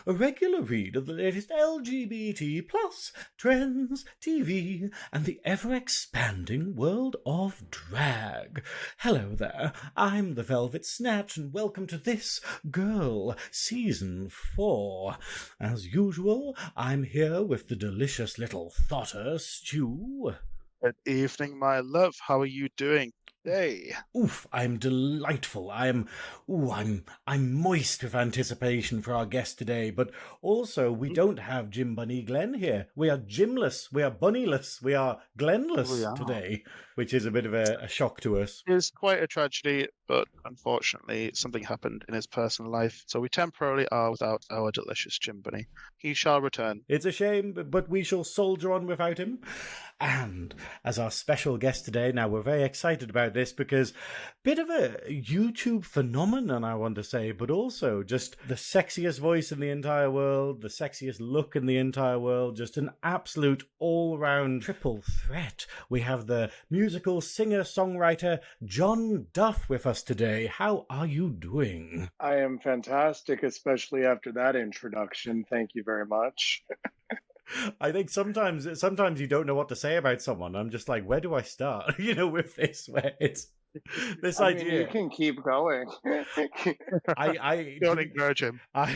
a regular read of the latest LGBT plus trends, TV, and the ever-expanding world of drag. Hello there, I'm the Velvet Snatch, and welcome to this GURL Season 4. As usual, I'm here with the delicious little thotter Stew. Good evening, my love. How are you doing today? Oof, I'm delightful. I'm moist with anticipation for our guest today, but also we don't have Jim Bunny Glenn here. We are Jimless, we are Bunnyless, we are Glenless today, which is a bit of a shock to us. It's quite a tragedy, but unfortunately something happened in his personal life, so we temporarily are without our delicious Jim Bunny. He shall return. It's a shame, but we shall soldier on without him. And as our special guest today, now we're very excited about this because bit of a YouTube phenomenon, I want to say, but also just the sexiest voice in the entire world, the sexiest look in the entire world, just an absolute all-round triple threat. We have the musical singer-songwriter John Duff with us today. How are you doing? I am fantastic, especially after that introduction. Thank you very much. I think sometimes you don't know what to say about someone. I'm just like, where do I start? With this, where it's this idea. Mean, you can keep going. I don't encourage him. I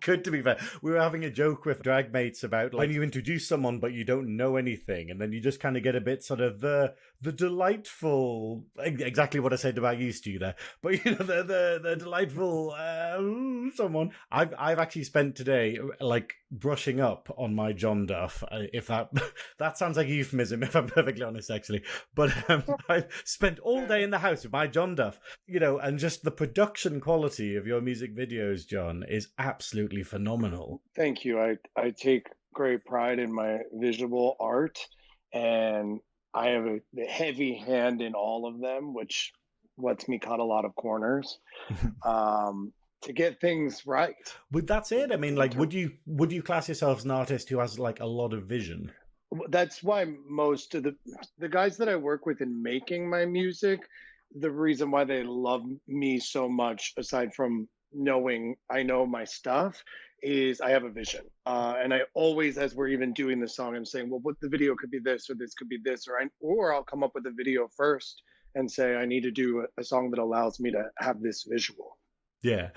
could, to be fair. We were having a joke with drag mates about when you introduce someone but you don't know anything, and then you just kind of get a bit sort of the delightful, exactly what I said about you, Stu, there. But the delightful someone. I've actually spent today brushing up on my John Duff. If that sounds like a euphemism, if I'm perfectly honest, actually. But I've spent all day in the house with my John Duff, and just the production quality of your music videos, John, is absolutely phenomenal. Thank you. I take great pride in my visual art, and I have a heavy hand in all of them, which lets me cut a lot of corners to get things right. But that's it. I mean, would you class yourself as an artist who has a lot of vision? That's why most of the guys that I work with in making my music, the reason why they love me so much, aside from knowing I know my stuff, is I have a vision. And I always, as we're even doing the song, I'm saying, well, what the video could be this, or this could be this, or I'll come up with a video first and say, I need to do a song that allows me to have this visual. Yeah,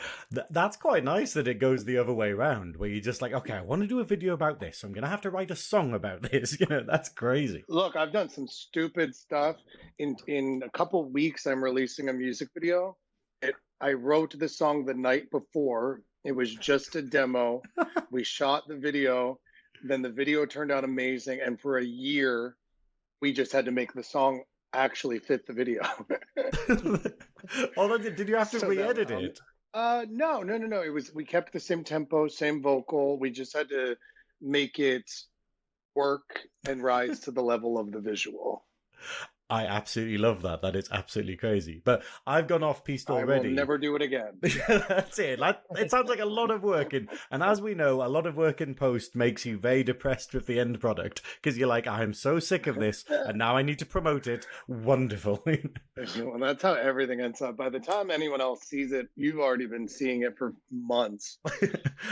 that's quite nice that it goes the other way around, where you're just like, okay, I want to do a video about this, so I'm going to have to write a song about this. That's crazy. Look, I've done some stupid stuff. In a couple weeks, I'm releasing a music video. I wrote the song the night before. It was just a demo. We shot the video. Then the video turned out amazing. And for a year, we just had to make the song actually fit the video. Although, did you have to re-edit it? No. We kept the same tempo, same vocal. We just had to make it work and rise to the level of the visual. I absolutely love that. That is absolutely crazy. But I've gone off piste already. I will never do it again. That's it. It sounds like a lot of work and as we know, a lot of work in post makes you very depressed with the end product because you're like, I'm so sick of this and now I need to promote it. Wonderful. Well, that's how everything ends up. By the time anyone else sees it, you've already been seeing it for months.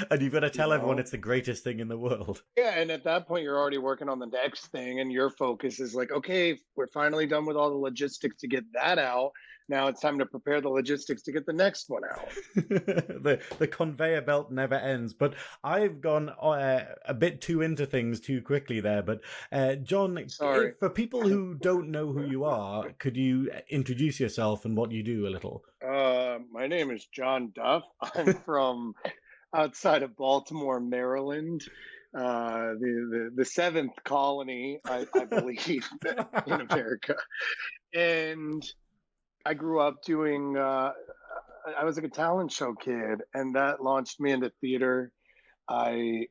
And you've got to tell everyone it's the greatest thing in the world. Yeah, and at that point, you're already working on the next thing, and your focus is like, okay, we're finally done with all the logistics to get that out. Now it's time to prepare the logistics to get the next one out. the conveyor belt never ends. But I've gone a bit too into things too quickly there. But John, for people who don't know who you are, could you introduce yourself and what you do a little? My name is John Duff. I'm from outside of Baltimore, Maryland. The seventh colony, I believe, in America. And I grew up doing, I was like a talent show kid, and that launched me into theater. I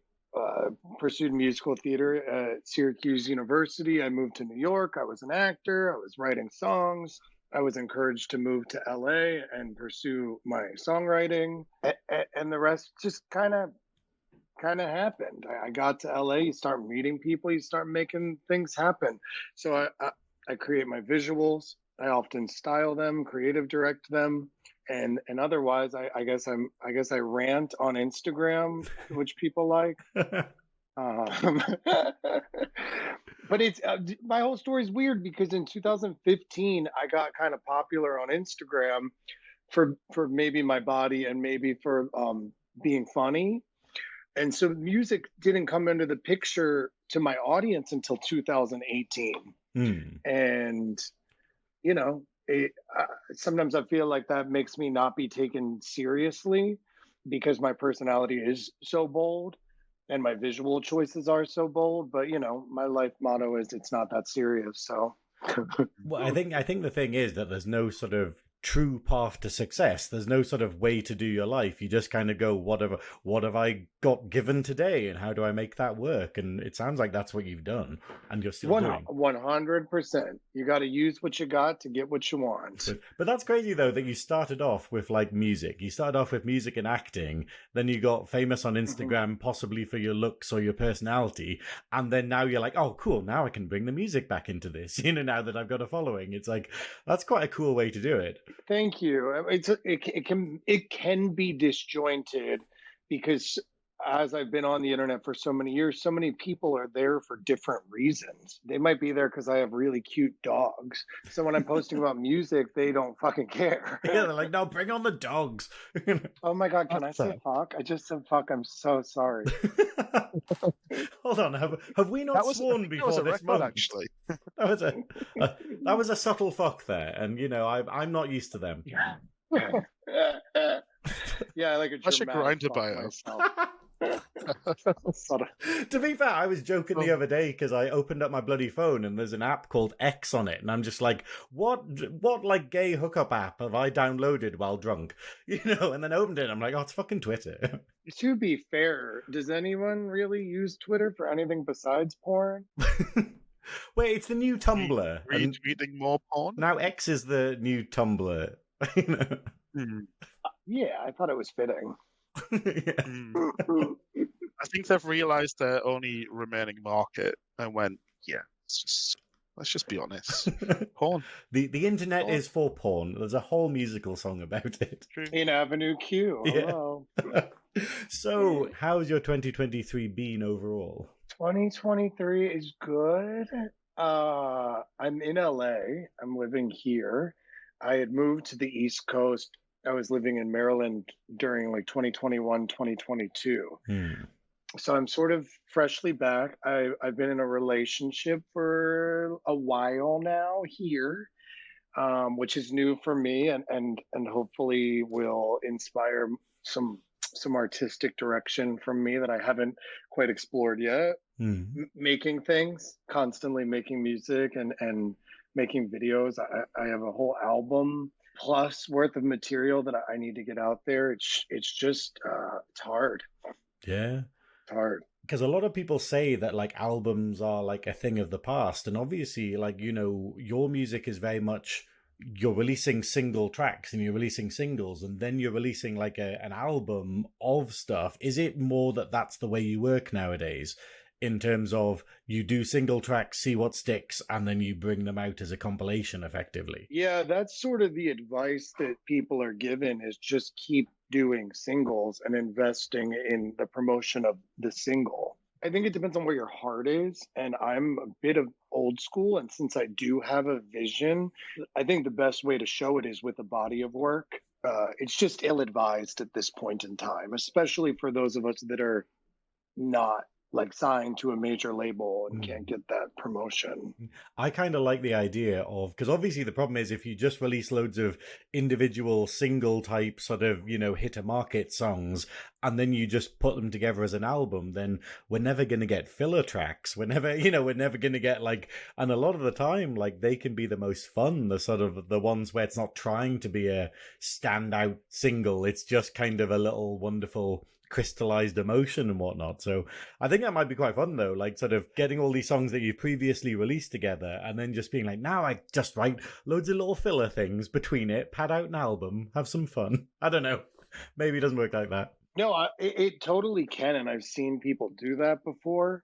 pursued musical theater at Syracuse University. I moved to New York. I was an actor. I was writing songs. I was encouraged to move to LA and pursue my songwriting. And the rest just kind of happened. I got to LA, you start meeting people, you start making things happen. So I create my visuals. I often style them, creative direct them. and otherwise, I guess I rant on Instagram, which people like. Um, but it's my whole story is weird because in 2015 I got kind of popular on Instagram for maybe my body and maybe for being funny, and so music didn't come into the picture to my audience until 2018. And you know, sometimes I feel like that makes me not be taken seriously because my personality is so bold and my visual choices are so bold. But you know, my life motto is it's not that serious. So, Well, I think the thing is that there's no sort of true path to success. There's no sort of way to do your life. You just kind of go, what have I got given today, and how do I make that work? And it sounds like that's what you've done, and you're still doing. 100%. You got to use what you got to get what you want. But that's crazy though that you started off with like music. You started off with music and acting, then you got famous on Instagram, possibly for your looks or your personality, and then now you're like, oh, cool. Now I can bring the music back into this. You know, now that I've got a following, it's like that's quite a cool way to do it. Thank you. It can be disjointed because as I've been on the internet for so many years, so many people are there for different reasons. They might be there because I have really cute dogs. So when I'm posting about music, they don't fucking care. Yeah, they're like, no, bring on the dogs. Oh my God, can I say fuck? I just said fuck. I'm so sorry. Hold on, have we not sworn before that was a this record, month? actually. That was a subtle fuck there, and you know I'm not used to them. Yeah, I like a I should grind dramatic a bio. myself. To be fair, I was joking the other day because I opened up my bloody phone and there's an app called X on it, and I'm just like, what like gay hookup app have I downloaded while drunk? You know, and then I opened it and I'm like, oh, it's fucking Twitter. To be fair, does anyone really use Twitter for anything besides porn? Wait, it's the new Tumblr. And Retweeting more porn? now X is the new Tumblr. You know? Yeah, I thought it was fitting. I think they've realised their only remaining market and went, yeah, let's just be honest. Porn. The internet is for porn. There's a whole musical song about it. True. In Avenue Q. Hello. So, how's your 2023 been overall? 2023 is good. I'm in LA. I'm living here. I had moved to the East Coast. I was living in Maryland during like 2021, 2022. So I'm sort of freshly back. I've been in a relationship for a while now here, which is new for me, and hopefully will inspire some artistic direction from me that I haven't quite explored yet. Making things, constantly making music and making videos. I have a whole album plus worth of material that I need to get out there. It's just it's hard. Yeah. It's hard. Because a lot of people say that like albums are like a thing of the past, and obviously like, you know, your music is very much you're releasing single tracks and you're releasing singles and then you're releasing like an album of stuff. Is it more that that's the way you work nowadays in terms of you do single tracks, see what sticks, and then you bring them out as a compilation effectively? Yeah, that's sort of the advice that people are given, is just keep doing singles and investing in the promotion of the single. I think it depends on where your heart is, and I'm a bit of old school, and since I do have a vision, I think the best way to show it is with a body of work. It's just ill-advised at this point in time, especially for those of us that are not like signed to a major label and can't get that promotion. I kind of like the idea of, because obviously the problem is if you just release loads of individual single type sort of, you know, hit a market songs and then you just put them together as an album, then we're never going to get filler tracks. We're never going to get like, and a lot of the time, like they can be the most fun, the sort of the ones where it's not trying to be a standout single. It's just kind of a little wonderful crystallized emotion and whatnot. So I think that might be quite fun though, like sort of getting all these songs that you've previously released together and then just being like, now I just write loads of little filler things between it, pad out an album, have some fun. I don't know, maybe it doesn't work like that. No, it totally can, and I've seen people do that before.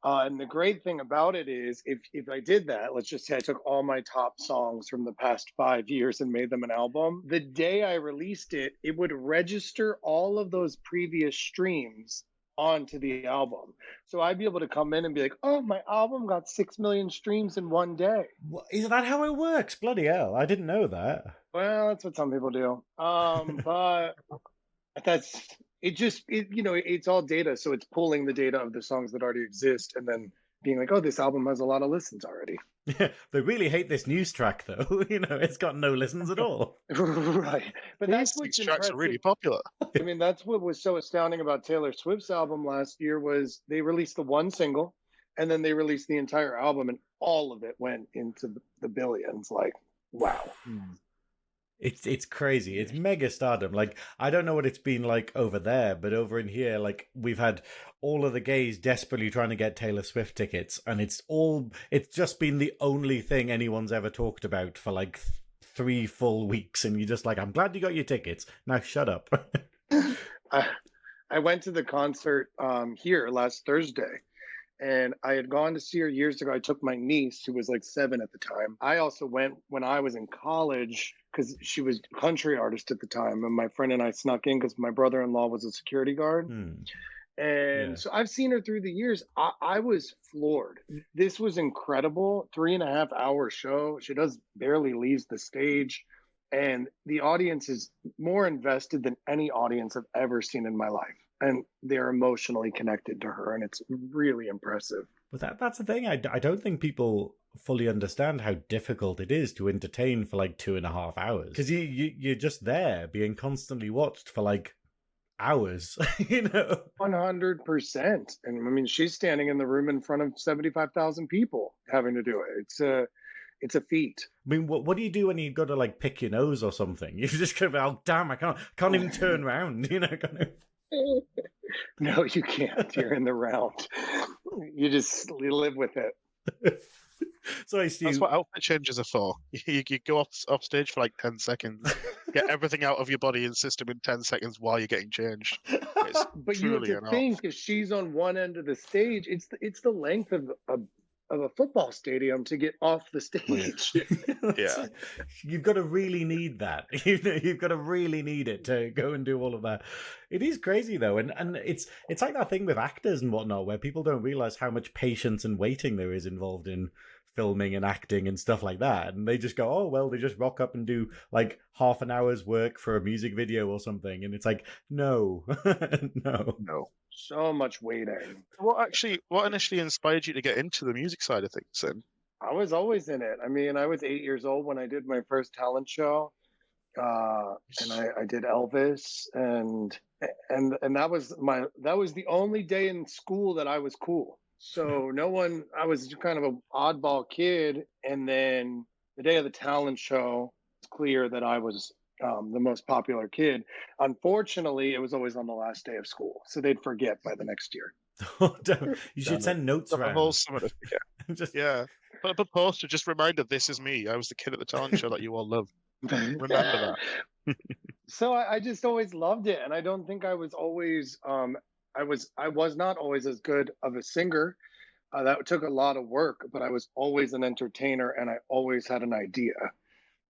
And the great thing about it is, if I did that, let's just say I took all my top songs from the past 5 years and made them an album, the day I released it, it would register all of those previous streams onto the album. So I'd be able to come in and be like, oh, my album got 6 million streams in one day. Is that how it works? Bloody hell, I didn't know that. Well, that's what some people do. But that's it's all data, so it's pulling the data of the songs that already exist and then being like, oh, this album has a lot of listens already. Yeah, they really hate this news track though. It's got no listens at all. Right, but that's what's These tracks impressive. are really popular. I mean, that's what was so astounding about Taylor Swift's album last year was they released the one single and then they released the entire album and all of it went into the billions. Like, wow. It's crazy. It's mega stardom. Like, I don't know what it's been like over there, but over in here, like, we've had all of the gays desperately trying to get Taylor Swift tickets, and it's just been the only thing anyone's ever talked about for like 3 full weeks, and you're just like, I'm glad you got your tickets. Now shut up. I went to the concert here last Thursday. And I had gone to see her years ago. I took my niece, who was like 7 at the time. I also went when I was in college because she was a country artist at the time. And my friend and I snuck in because my brother-in-law was a security guard. And so I've seen her through the years. I was floored. This was incredible. 3.5-hour show. She barely leaves the stage. And the audience is more invested than any audience I've ever seen in my life. And they're emotionally connected to her, and it's really impressive. But that's the thing. I don't think people fully understand how difficult it is to entertain for like 2.5 hours. Because you're just there being constantly watched for like hours, 100%. And I mean, she's standing in the room in front of 75,000 people having to do it. It's a feat. I mean, what do you do when you've got to like pick your nose or something? You just go, oh damn, I can't even turn around, kind of. No, you can't. You're in the round. You just live with it. So Stu, that's what outfit changes are for. You go off stage for like 10 seconds, get everything out of your body and system in 10 seconds while you're getting changed. But you have to think, if she's on one end of the stage, it's the length of a football stadium to get off the stage. Yeah. You've got to really need that. You've got to really need it to go and do all of that. It is crazy though, and it's like that thing with actors and whatnot, where people don't realize how much patience and waiting there is involved in filming and acting and stuff like that, and they just go, oh well, they just rock up and do like half an hour's work for a music video or something, and it's like, no. No. So much waiting. What initially inspired you to get into the music side of things then? I was always in it. I mean, I was 8 years old when I did my first talent show, and I did Elvis, and that was the only day in school that I was cool. So I was kind of an oddball kid, and then the day of the talent show, it's clear that I was the most popular kid. Unfortunately, it was always on the last day of school, so they'd forget by the next year. You should send notes around. The whole summer to forget. Yeah. Put up a poster, just reminder, this is me. I was the kid at the talent show that you all love. Remember that. So I just always loved it, and I don't think I was always I was not always as good of a singer. That took a lot of work, but I was always an entertainer, and I always had an idea,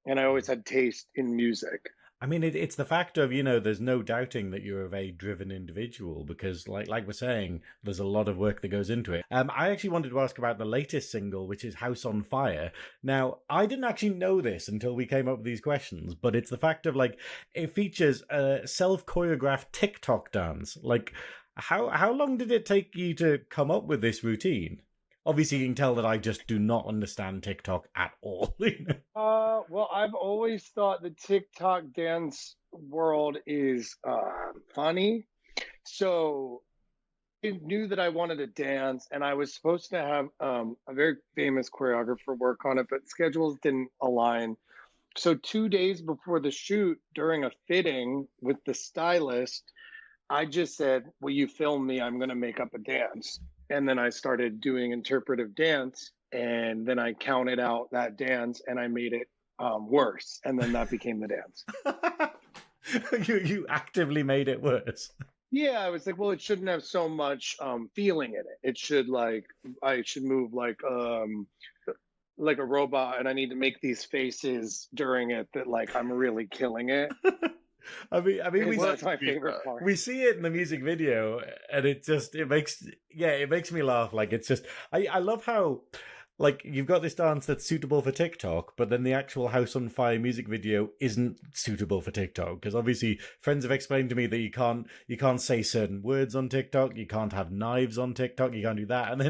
and I always had taste in music. I mean, it's the fact of, there's no doubting that you're a very driven individual, because like we're saying, there's a lot of work that goes into it. I actually wanted to ask about the latest single, which is House on Fire. Now, I didn't actually know this until we came up with these questions, but it's the fact of, like, it features a self-choreographed TikTok dance. Like, how long did it take you to come up with this routine? Obviously, you can tell that I just do not understand TikTok at all. Well, I've always thought the TikTok dance world is funny. So I knew that I wanted to dance, and I was supposed to have a very famous choreographer work on it, but schedules didn't align. So 2 days before the shoot, during a fitting with the stylist, I just said, will you film me? I'm going to make up a dance. And then I started doing interpretive dance, and then I counted out that dance and I made it worse. And then that became the dance. You actively made it worse. Yeah, I was like, well, it shouldn't have so much feeling in it. It should like I should move like a robot, and I need to make these faces during it that like I'm really killing it. I mean, Because Well, that's my to be favorite fair, part. we see it in the music video, and it makes me laugh. Like it's just, I love how, like, you've got this dance that's suitable for TikTok, but then the actual House on Fire music video isn't suitable for TikTok, because obviously friends have explained to me that you can't say certain words on TikTok, you can't have knives on TikTok, you can't do that, and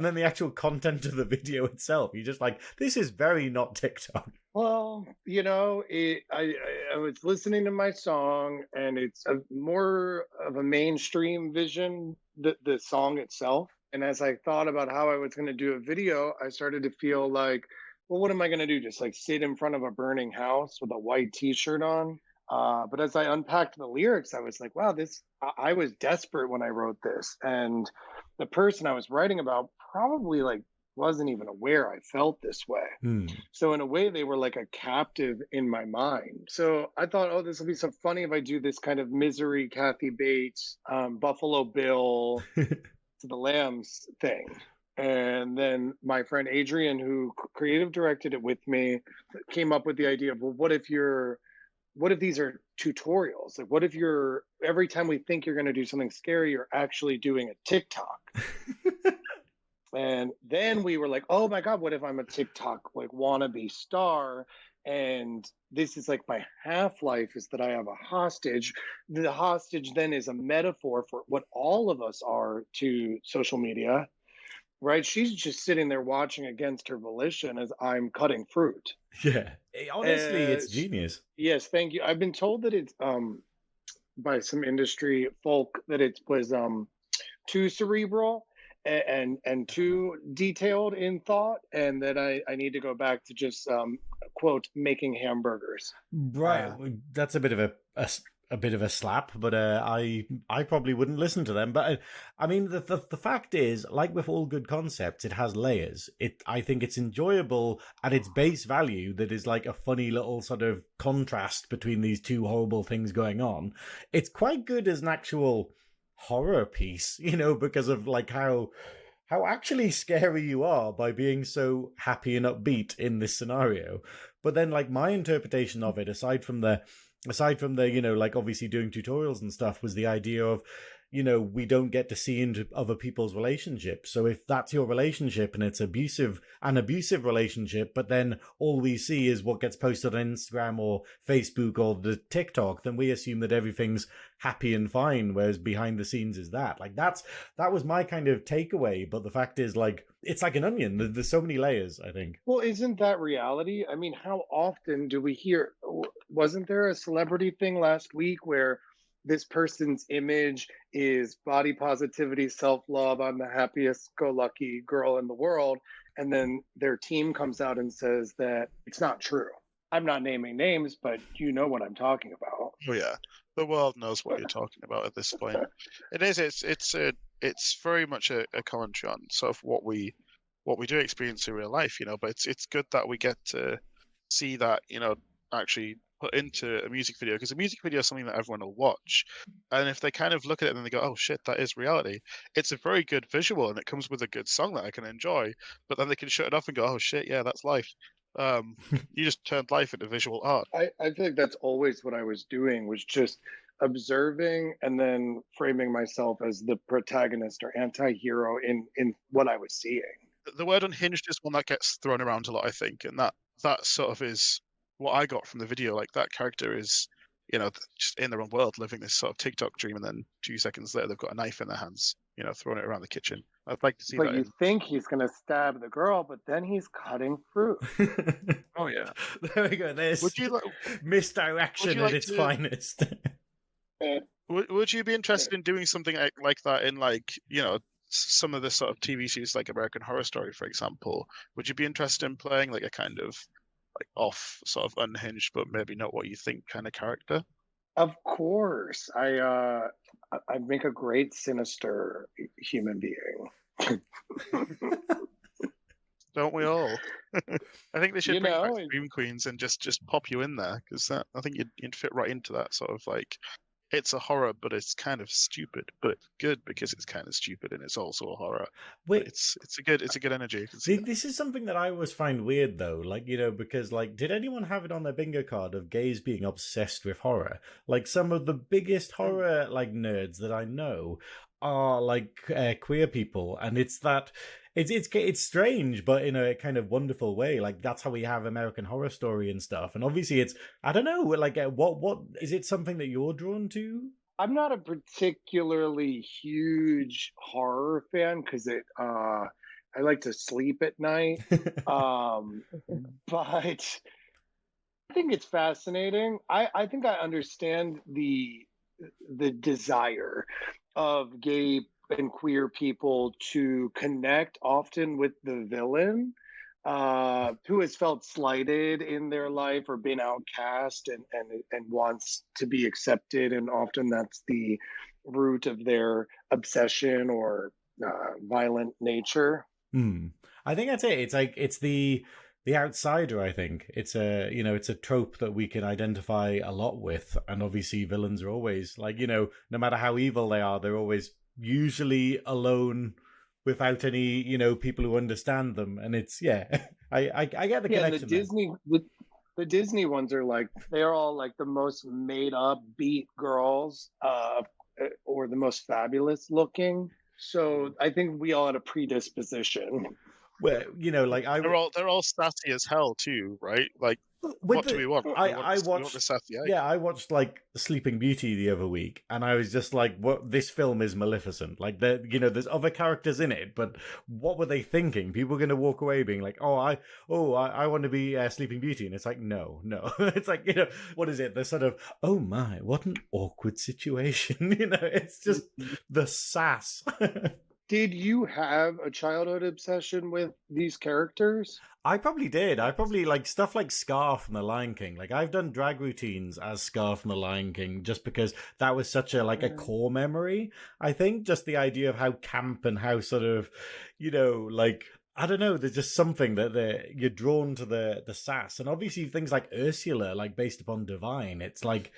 then the actual content of the video itself, you're just like, this is very not TikTok. Well, I was listening to my song, and it's more of a mainstream vision, the song itself. And as I thought about how I was going to do a video, I started to feel like, well, what am I going to do? Just like sit in front of a burning house with a white T-shirt on? But as I unpacked the lyrics, I was like, wow, I was desperate when I wrote this, and the person I was writing about probably like wasn't even aware I felt this way. Hmm. So in a way, they were like a captive in my mind. So I thought, oh, this will be so funny if I do this kind of misery, Kathy Bates, Buffalo Bill to the Lambs thing. And then my friend Adrian, who creative directed it with me, came up with the idea of, well, what if these are tutorials? Like, what if you're every time we think you're going to do something scary, you're actually doing a TikTok? And then we were like, oh my God, what if I'm a TikTok like wannabe star? And this is like my half-life is that I have a hostage. The hostage then is a metaphor for what all of us are to social media, right? She's just sitting there watching against her volition as I'm cutting fruit. Yeah. Honestly, it's As genius. yes, thank you. I've been told that it's by some industry folk that it was too cerebral and too detailed in thought, and that I need to go back to just quote making hamburgers. Right, that's a bit of a bit of a slap, but I probably wouldn't listen to them. But I mean, the fact is, like with all good concepts, it has layers. I think it's enjoyable at its base value. That is like a funny little sort of contrast between these two horrible things going on. It's quite good as an actual horror piece, because of like how actually scary you are by being so happy and upbeat in this scenario. But then, like, my interpretation of it, aside from the like, obviously doing tutorials and stuff, was the idea of, we don't get to see into other people's relationships. So if that's your relationship and it's an abusive relationship, but then all we see is what gets posted on Instagram or Facebook or the TikTok, then we assume that everything's happy and fine, whereas behind the scenes is that. Like, that was my kind of takeaway. But the fact is, like, it's like an onion. There's so many layers, I think. Well, isn't that reality? I mean, how often do we hear? Wasn't there a celebrity thing last week where this person's image is body positivity, self love, I'm the happiest go lucky girl in the world, and then their team comes out and says that it's not true? I'm not naming names, but you know what I'm talking about. oh yeah, the world knows what you're talking about at this point. It is. It's very much a commentary on sort of what we do experience in real life, But it's good that we get to see that, actually put into a music video, because a music video is something that everyone will watch, and if they kind of look at it and they go, oh shit, that is reality, it's a very good visual and it comes with a good song that I can enjoy, but then they can shut it off and go, oh shit, yeah, that's life. You just turned life into visual art. I feel like that's always what I was doing, was just observing and then framing myself as the protagonist or anti-hero in what I was seeing. The word unhinged is one that gets thrown around a lot, I think, and that sort of is what I got from the video. Like, that character is, just in their own world, living this sort of TikTok dream, and then 2 seconds later they've got a knife in their hands, throwing it around the kitchen. I'd like to see But that. you think he's going to stab the girl, but then he's cutting fruit. Oh yeah. There we go. There's misdirection at its finest. Would you be interested in doing something like that in, like, some of the sort of TV series like American Horror Story, for example? Would you be interested in playing like a kind of like off, sort of unhinged, but maybe not what you think kind of character? Of course. I make a great sinister human being. Don't we all? I think they should bring back it- Scream Queens and just pop you in there, because I think you'd fit right into that sort of like it's a horror, but it's kind of stupid, but good because it's kind of stupid and it's also a horror. Wait, It's a good energy. I can see that. this is something that I always find weird though, like, because like, did anyone have it on their bingo card of gays being obsessed with horror? Like, some of the biggest horror like nerds that I know are like queer people, and it's that it's strange, but in a kind of wonderful way. Like, that's how we have American Horror Story and stuff, and obviously it's, I don't know, like, what is it something that you're drawn to? I'm not a particularly huge horror fan because I like to sleep at night. But I think it's fascinating. I think I understand the desire of gay and queer people to connect often with the villain, who has felt slighted in their life or been outcast, and wants to be accepted, and often that's the root of their obsession or violent nature. I think that's it. It's like, it's the outsider. I think it's it's a trope that we can identify a lot with, and obviously villains are always like, no matter how evil they are, they're always usually alone without any people who understand them, and it's I get the connection. The Disney ones are like, they're all like the most made up beat girls, or the most fabulous looking. So I think we all had a predisposition. Where like they're all sassy as hell too, right? Like, what do we want? I we want watched the sassy egg. I watched like Sleeping Beauty the other week, and I was just like, "What? This film is Maleficent." Like, there's other characters in it, but what were they thinking? People are going to walk away being like, I want to be Sleeping Beauty," and it's like, no, it's like, what is it? The sort of, oh my, what an awkward situation. It's just the sass. Did you have a childhood obsession with these characters? I probably did. I probably like stuff like Scar from The Lion King. Like, I've done drag routines as Scar from The Lion King just because that was such a a core memory. I think just the idea of how camp and how sort of, like, I don't know, there's just something that you're drawn to the sass. And obviously things like Ursula, like based upon Divine, it's like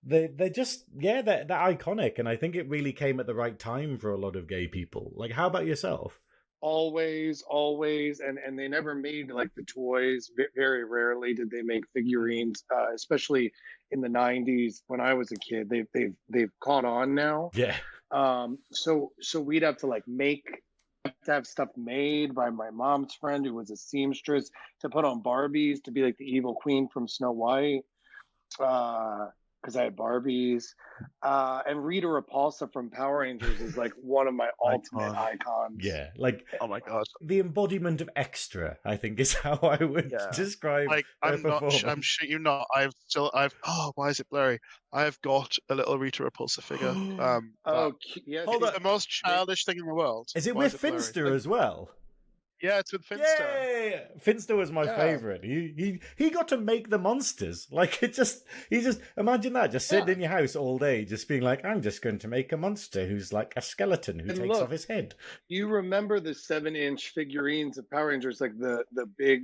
they're just they're iconic, and I think it really came at the right time for a lot of gay people. Like, how about yourself? Always, and they never made like the toys. Very rarely did they make figurines, especially in the '90s when I was a kid. They've caught on now. Yeah. So we'd have to like have stuff made by my mom's friend who was a seamstress to put on Barbies to be like the evil queen from Snow White. Because I had Barbies, and Rita Repulsa from Power Rangers is like one of my ultimate icons. Yeah, like, oh my god, the embodiment of extra, I think, is how I would describe. Like, I'm shit you not. Why is it blurry? I've got a little Rita Repulsa figure. Yes, hold on. The most childish thing in the world. Is it with Finster as well? Yeah, it's with Finster. Yay! Finster was my favorite. He got to make the monsters. Like, he just imagine that, just sitting in your house all day, just being like, I'm just going to make a monster who's like a skeleton who takes off his head. You remember the 7-inch figurines of Power Rangers, like the big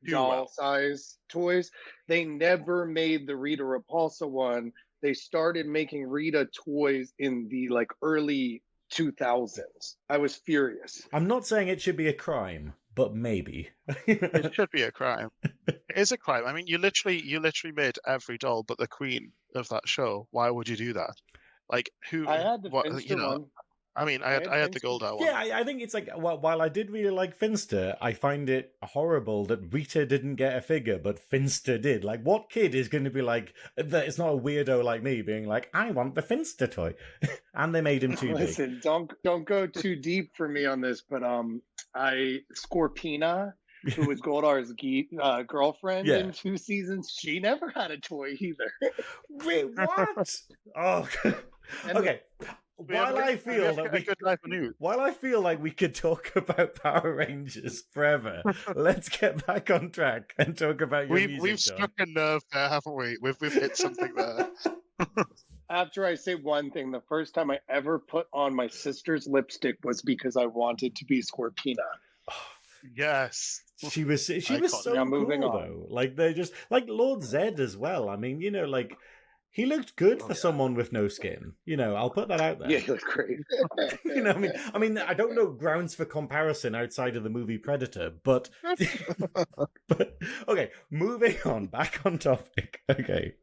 doll size toys? They never made the Rita Repulsa one. They started making Rita toys in the like early 2000s. I was furious. I'm not saying it should be a crime, but maybe. It should be a crime. It is a crime. I mean, you literally made every doll but the queen of that show. Why would you do that? Like, who? I had the Finster one. I mean, I had the Goldar one. Yeah, I think it's like, while I did really like Finster, I find it horrible that Rita didn't get a figure, but Finster did. Like, what kid is going to be like, it's not a weirdo like me being like, I want the Finster toy. And they made him too big. Listen, don't go too deep for me on this, but Scorpina, who was Goldar's girlfriend in 2 seasons, she never had a toy either. Wait, what? Oh, okay. While I feel like we could talk about Power Rangers forever, let's get back on track and talk about your music. We've struck a nerve there, haven't we? We've hit something there. After I say one thing, the first time I ever put on my sister's lipstick was because I wanted to be Scorpina. Yes. She was so cool, though. Like, they're just like Lord Zed as well. I mean, like, He looked good for someone with no skin. I'll put that out there. Yeah, he looked great. I mean, I don't know grounds for comparison outside of the movie Predator, but okay, moving on, back on topic. Okay.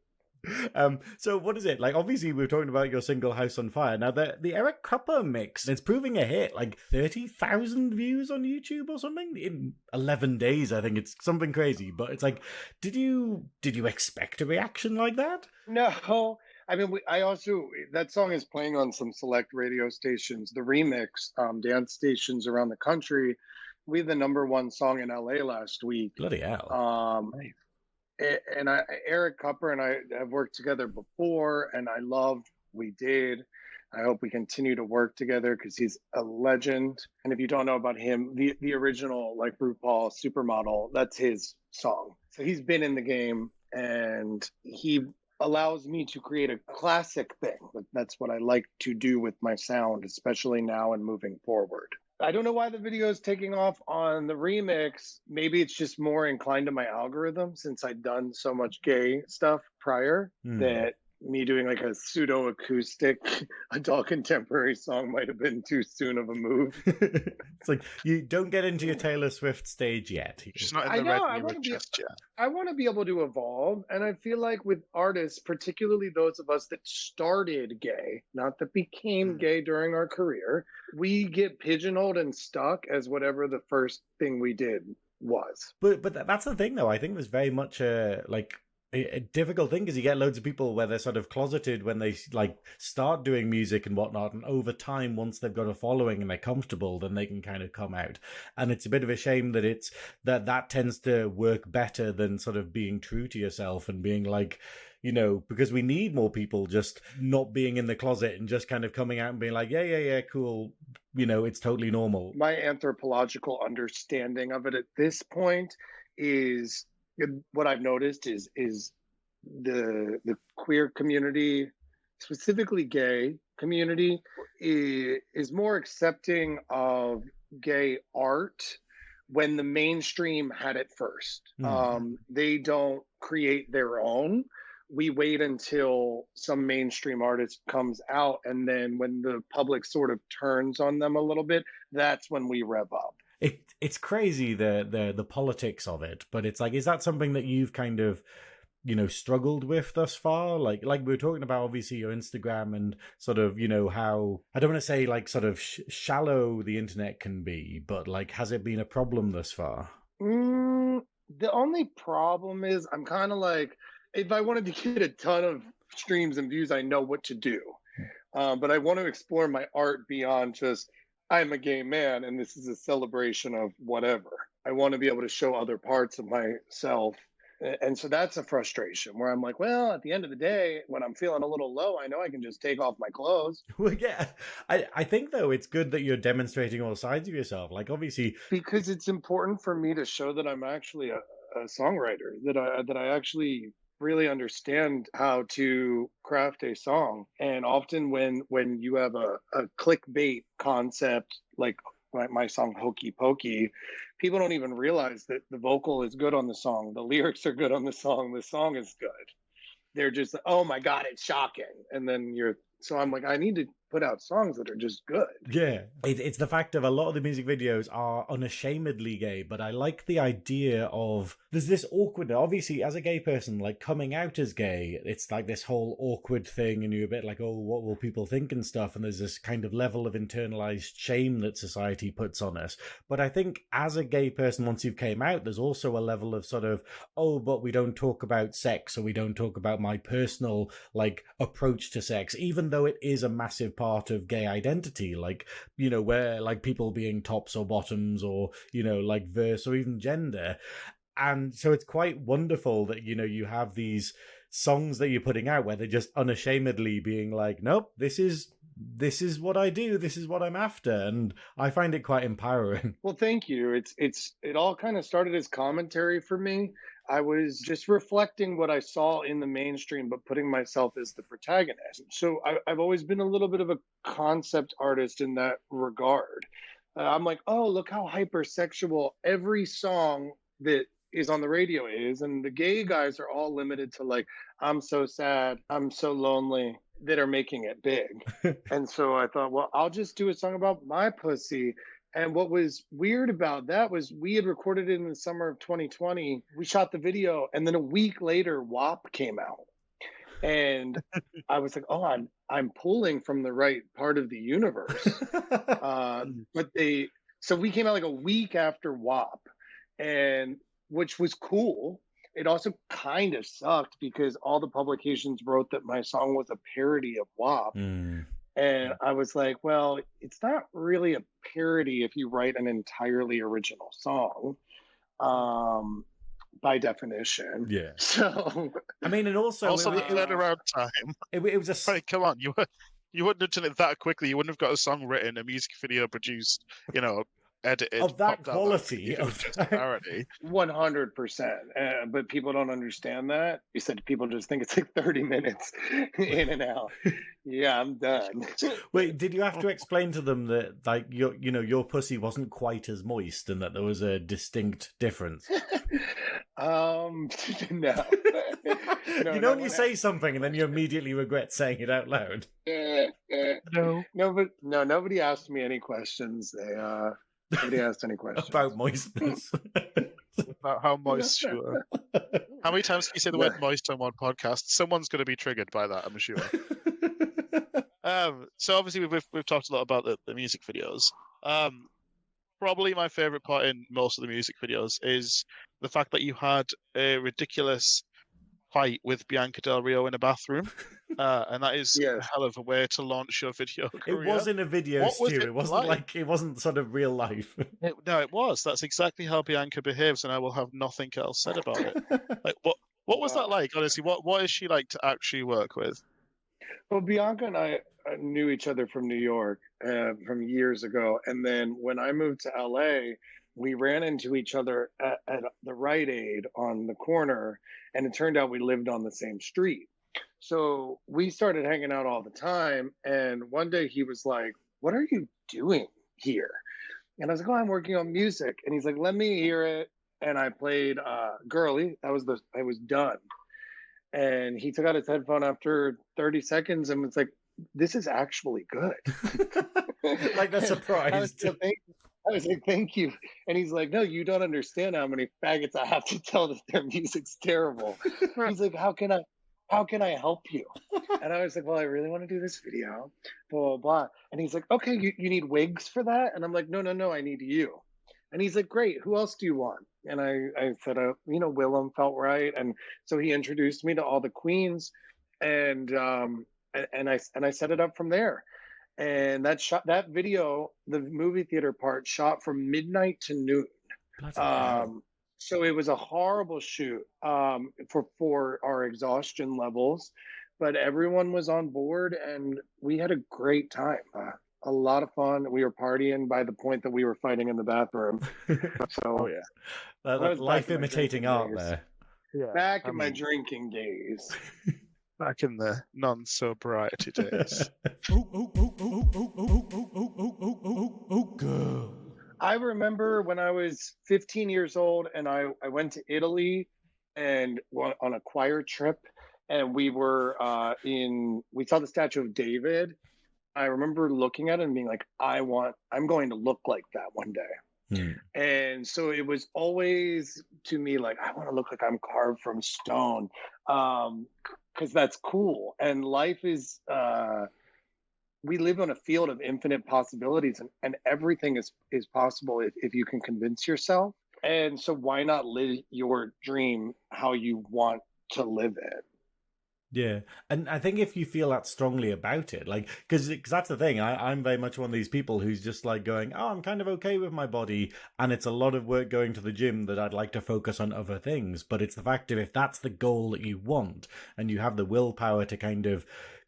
So what is it like? Obviously, we're talking about your single "House on Fire." Now, the Eric Cupper mix, it's proving a hit. Like 30,000 views on YouTube or something in 11 days. I think it's something crazy. But it's like, did you expect a reaction like that? No, I mean, I also that song is playing on some select radio stations. The remix, dance stations around the country. We had the #1 song in LA last week. Bloody hell! Nice. And Eric Cupper and I have worked together before, and I loved we did. I hope we continue to work together because he's a legend. And if you don't know about him, the original like RuPaul Supermodel, that's his song. So he's been in the game, and he allows me to create a classic thing. That's what I like to do with my sound, especially now and moving forward. I don't know why the video is taking off on the remix. Maybe it's just more inclined to my algorithm since I'd done so much gay stuff prior that me doing like a pseudo acoustic adult contemporary song might have been too soon of a move. It's like you don't get into your Taylor Swift stage yet. She's not in the red mirror just yet. I want to be able to evolve, and I feel like with artists, particularly those of us that started gay, not that became gay during our career, we get pigeonholed and stuck as whatever the first thing we did was. But that's the thing, though. I think there's very much a difficult thing because you get loads of people where they're sort of closeted when they like start doing music and whatnot, and over time, once they've got a following and they're comfortable, then they can kind of come out. And it's a bit of a shame that that tends to work better than sort of being true to yourself and being like, because we need more people just not being in the closet and just kind of coming out and being like, yeah, cool, it's totally normal. My anthropological understanding of it at this point is what I've noticed is the queer community, specifically gay community, is more accepting of gay art when the mainstream had it first. They don't create their own. We wait until some mainstream artist comes out, and then when the public sort of turns on them a little bit, that's when we rev up. It's crazy the politics of it, but it's like, is that something that you've kind of struggled with thus far? Like we were talking about, obviously, your Instagram and sort of how, I don't want to say like sort of shallow the internet can be, but like, has it been a problem thus far? The only problem is I'm kind of like, if I wanted to get a ton of streams and views, I know what to do, but I want to explore my art beyond just, I'm a gay man and this is a celebration of whatever. I want to be able to show other parts of myself. And so that's a frustration where I'm like, well, at the end of the day, when I'm feeling a little low, I know I can just take off my clothes. Well, yeah. I think, though, it's good that you're demonstrating all sides of yourself. Like, obviously... Because it's important for me to show that I'm actually a songwriter, that I actually really understand how to craft a song. And often when you have a clickbait concept, like my song Hokey Pokey, people don't even realize that the vocal is good on the song, the lyrics are good on the song is good. They're just, oh my God, it's shocking. And then so I'm like, I need to put out songs that are just good. Yeah, it's the fact of a lot of the music videos are unashamedly gay, but I like the idea of there's this awkward, obviously as a gay person, like coming out as gay, it's like this whole awkward thing and you're a bit like, oh, what will people think and stuff, and there's this kind of level of internalized shame that society puts on us. But I think as a gay person, once you've came out, there's also a level of sort of, oh, but we don't talk about sex, or we don't talk about my personal like approach to sex, even though it is a massive part of gay identity, like, where like people being tops or bottoms or, like verse or even gender. And so it's quite wonderful that, you have these songs that you're putting out where they're just unashamedly being like, nope, this is what I do, this is what I'm after, and I find it quite empowering. Well, thank you. It all kind of started as commentary for me. I was just reflecting what I saw in the mainstream, but putting myself as the protagonist. So I've always been a little bit of a concept artist in that regard. I'm like, oh, look how hypersexual every song that is on the radio is, and the gay guys are all limited to like, I'm so sad, I'm so lonely, that are making it big. And so I thought, well, I'll just do a song about my pussy. And what was weird about that was we had recorded it in the summer of 2020. We shot the video, and then a week later, WAP came out. And I was like, oh, I'm pulling from the right part of the universe. So we came out like a week after WAP, and which was cool. It also kind of sucked because all the publications wrote that my song was a parody of WAP. And I was like, well, it's not really a parody if you write an entirely original song, by definition. Yeah. So, I mean, and also that around time. It was a Like, come on, you wouldn't have done it that quickly. You wouldn't have got a song written, a music video produced, edited of that popped out quality. It was just a parody. 100%. But people don't understand that. You said people just think it's like 30 minutes in and out. Yeah, I'm done. Wait, did you have to explain to them that like your pussy wasn't quite as moist and that there was a distinct difference? No. You know when you say something and then you immediately regret saying it out loud. No, but nobody asked me any questions. Nobody asked any questions about moistness. about how moist you are. How many times can you say the word moist on one podcast? Someone's going to be triggered by that, I'm sure. So obviously we've talked a lot about the music videos. Probably my favorite part in most of the music videos is the fact that you had a ridiculous fight with Bianca Del Rio in a bathroom, and that is a hell of a way to launch your video career. It was in a video, Stu. It wasn't like it wasn't sort of real life. No, it was. That's exactly how Bianca behaves, and I will have nothing else said about it. Like, what was that like? Honestly, what is she like to actually work with? Well, Bianca and I knew each other from New York from years ago, and then when I moved to LA, we ran into each other at the Rite Aid on the corner, and it turned out we lived on the same street. So we started hanging out all the time, and one day he was like, "What are you doing here?" And I was like, "Oh, I'm working on music." And he's like, "Let me hear it." And I played Girly. I was done. And he took out his headphone after 30 seconds and was like, "This is actually good." Like the surprise. I was like, "Thank you." And he's like, "No, you don't understand how many faggots I have to tell that their music's terrible." He's like, how can I help you?" And I was like, "Well, I really want to do this video, blah, blah, blah." And he's like, "Okay, you need wigs for that?" And I'm like, no, I need you." And he's like, "Great, who else do you want?" And I said, Willem felt right. And so he introduced me to all the queens, and I set it up from there. And that video, the movie theater part, shot from midnight to noon. So it was a horrible shoot for our exhaustion levels, but everyone was on board and we had a great time. A lot of fun. We were partying by the point that we were fighting in the bathroom. So that life imitating art there. Yeah, back in my drinking days. Back in the non-sobriety days. Girl. I remember when I was 15 years old and I went to Italy and on a choir trip, and we were we saw the Statue of David. I remember looking at it and being like, I'm going to look like that one day. And so it was always to me like, I want to look like I'm carved from stone, because that's cool. And life is we live on a field of infinite possibilities, and everything is possible if you can convince yourself. And so why not live your dream how you want to live it? Yeah, and I think if you feel that strongly about it, like, because that's the thing, I'm very much one of these people who's just like going, oh, I'm kind of okay with my body, and it's a lot of work going to the gym that I'd like to focus on other things, but it's the fact of if that's the goal that you want, and you have the willpower to kind of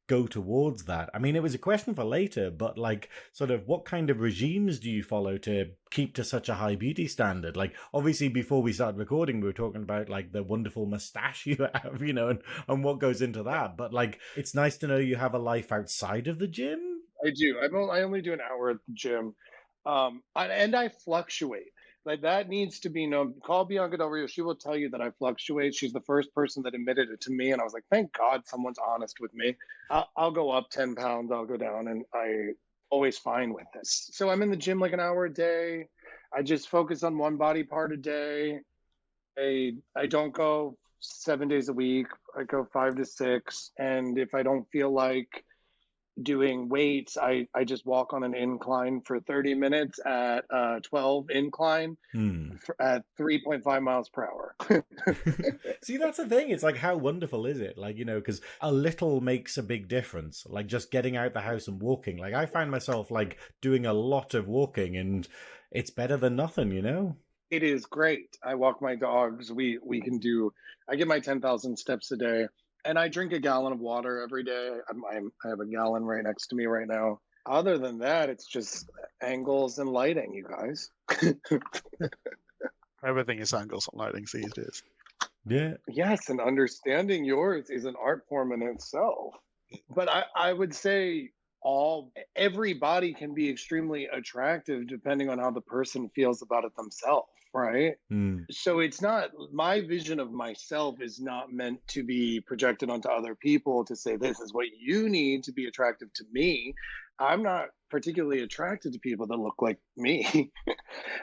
go towards that. I mean, it was a question for later, but like, sort of what kind of regimes do you follow to keep to such a high beauty standard? Like, obviously before we started recording, we were talking about like the wonderful mustache you have, and what goes into that. But like, it's nice to know you have a life outside of the gym. I do. I only do an hour at the gym. And I fluctuate. Like that needs to be known. Call Bianca Del Rio. She will tell you that I fluctuate. She's the first person that admitted it to me, and I was like, thank God someone's honest with me. I'll go up 10 pounds. I'll go down, and I always fine with this. So I'm in the gym like an hour a day. I just focus on one body part a day. I don't go 7 days a week. I go 5 to 6. And if I don't feel like doing weights, I just walk on an incline for 30 minutes at 12 incline at 3.5 miles per hour. See, that's the thing. It's like, how wonderful is it? Like, because a little makes a big difference. Like just getting out the house and walking. Like I find myself like doing a lot of walking, and it's better than nothing. It is great. I walk my dogs. I get my 10,000 steps a day, and I drink a gallon of water every day. I have a gallon right next to me right now. Other than that, it's just angles and lighting, you guys. Everything is angles and lightings these days. Yeah. Yes, and understanding yours is an art form in itself. But I would say everybody can be extremely attractive depending on how the person feels about it themselves, right? So it's not, my vision of myself is not meant to be projected onto other people to say this is what you need to be attractive to me. I'm not particularly attracted to people that look like me.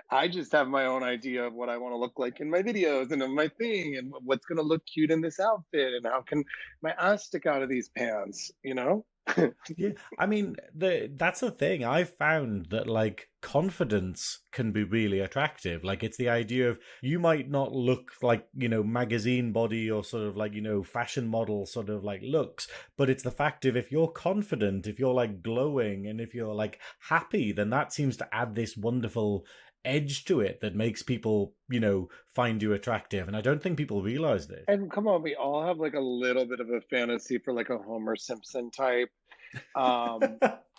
I just have my own idea of what I want to look like in my videos and in my thing, and what's going to look cute in this outfit, and how can my ass stick out of these pants, Yeah, I mean, that's the thing. I've found that like confidence can be really attractive. Like it's the idea of you might not look like, magazine body or sort of like, fashion model sort of like looks, but it's the fact of if you're confident, if you're like glowing, and if you're like happy, then that seems to add this wonderful edge to it that makes people, find you attractive. And I don't think people realize this. And come on, we all have like a little bit of a fantasy for like a Homer Simpson type.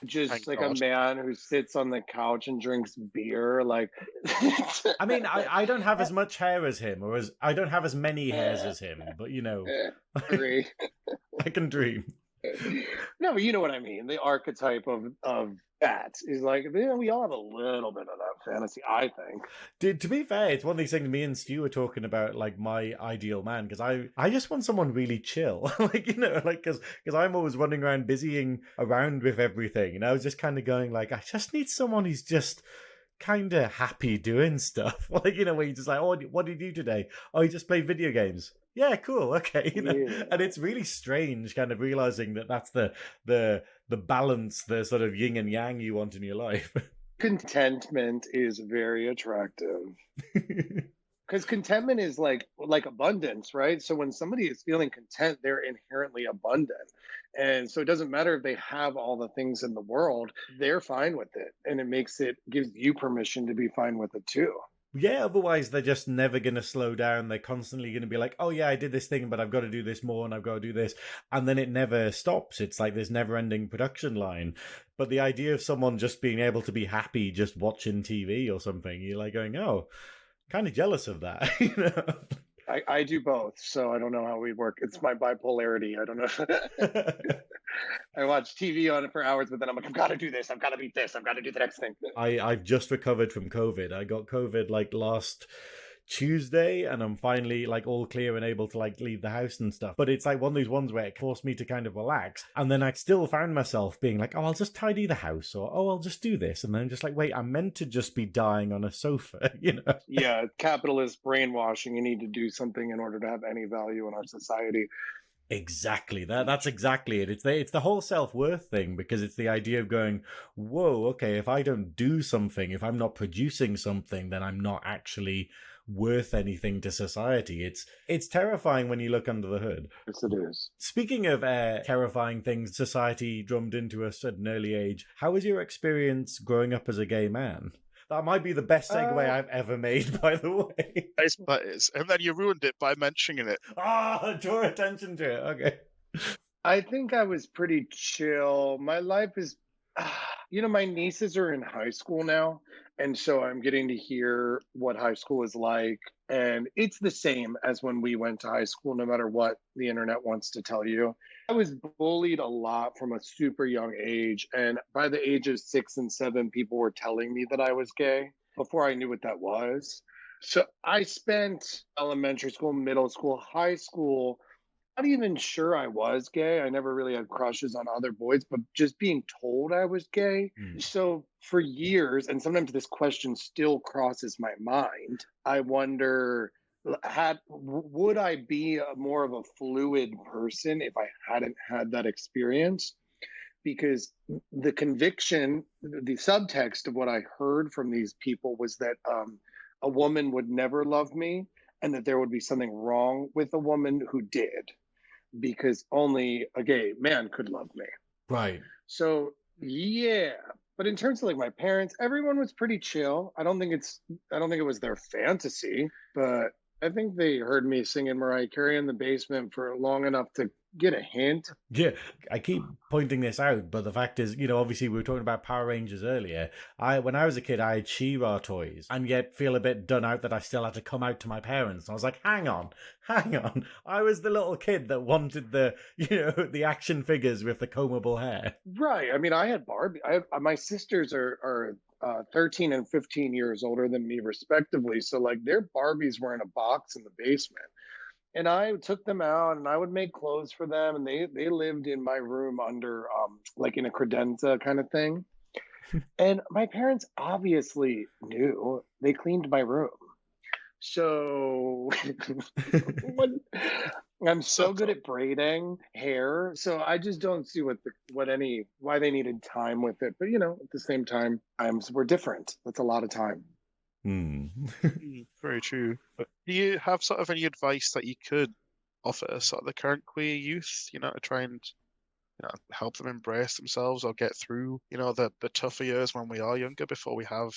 Just Thank like God. a man who sits on the couch and drinks beer. Like, I mean, I don't have as much hair as him, or I don't have as many hairs as him, but agree. I can dream. No, but you know what I mean. The archetype of that is like, we all have a little bit of that fantasy, I think. To be fair, it's one of these things me and Stu were talking about, like my ideal man, because I just want someone really chill, because I'm always running around busying around with everything, and I was just kind of going like, I just need someone who's just kind of happy doing stuff, where you just like, oh, what did you do today? Oh, you just played video games. Yeah, cool. Okay, Yeah. And it's really strange, kind of realizing that that's the balance, the sort of yin and yang you want in your life. Contentment is very attractive. Because contentment is like abundance, right? So when somebody is feeling content, they're inherently abundant. And so it doesn't matter if they have all the things in the world, they're fine with it. And gives you permission to be fine with it too. Yeah, otherwise they're just never going to slow down. They're constantly going to be like, oh yeah, I did this thing, but I've got to do this more and I've got to do this. And then it never stops. It's like this never-ending production line. But the idea of someone just being able to be happy just watching TV or something, you're like going, oh, kind of jealous of that. I do both, so I don't know how we work. It's my bipolarity. I don't know. I watch TV on it for hours, but then I'm like, I've got to do this. I've got to beat this. I've got to do the next thing. I've just recovered from COVID. I got COVID like last Tuesday, and I'm finally like all clear and able to like leave the house and stuff. But it's like one of those ones where it forced me to kind of relax, and then I still found myself being like, oh, I'll just tidy the house, or oh, I'll just do this, and then I'm just like, wait, I'm meant to just be dying on a sofa, Yeah, capitalist brainwashing. You need to do something in order to have any value in our society. Exactly. That's exactly it. It's the whole self-worth thing, because it's the idea of going, whoa, okay, if I don't do something, if I'm not producing something, then I'm not actually worth anything to society. It's terrifying when you look under the hood. Yes, it is. Speaking of terrifying things society drummed into us at an early age, how was your experience growing up as a gay man? That might be the best segue I've ever made, by the way. And then you ruined it by mentioning it. Draw attention to it. Okay. I think I was pretty chill. My life is, my nieces are in high school now. And so I'm getting to hear what high school is like. And it's the same as when we went to high school, no matter what the internet wants to tell you. I was bullied a lot from a super young age. And by the age of 6 and 7, people were telling me that I was gay. before I knew what that was. So I spent elementary school, middle school, high school, not even sure I was gay. I never really had crushes on other boys, but just being told I was gay. Mm. So for years, and sometimes this question still crosses my mind, I wonder would I be more of a fluid person if I hadn't had that experience? Because the conviction, the subtext of what I heard from these people was that a woman would never love me, and that there would be something wrong with a woman who did, because only a gay man could love me. Right. So yeah, but in terms of like my parents, everyone was pretty chill. I don't think it was their fantasy, but I think they heard me singing Mariah Carey in the basement for long enough to get a hint. Yeah, I keep pointing this out, but the fact is, obviously we were talking about Power Rangers earlier. When I was a kid, I had She-Ra toys, and yet feel a bit done out that I still had to come out to my parents. And I was like, hang on. I was the little kid that wanted the action figures with the combable hair. Right. I mean, I had Barbie. My sisters are 13 and 15 years older than me, respectively. So like their Barbies were in a box in the basement. And I took them out and I would make clothes for them. And they lived in my room under like in a credenza kind of thing. And my parents obviously knew. They cleaned my room. So I'm so good at braiding hair, so I just don't see why they needed time with it. But at the same time, we're different. That's a lot of time. Very true. But do you have sort of any advice that you could offer sort of the current queer youth, to try and help them embrace themselves or get through, the tougher years when we are younger before we have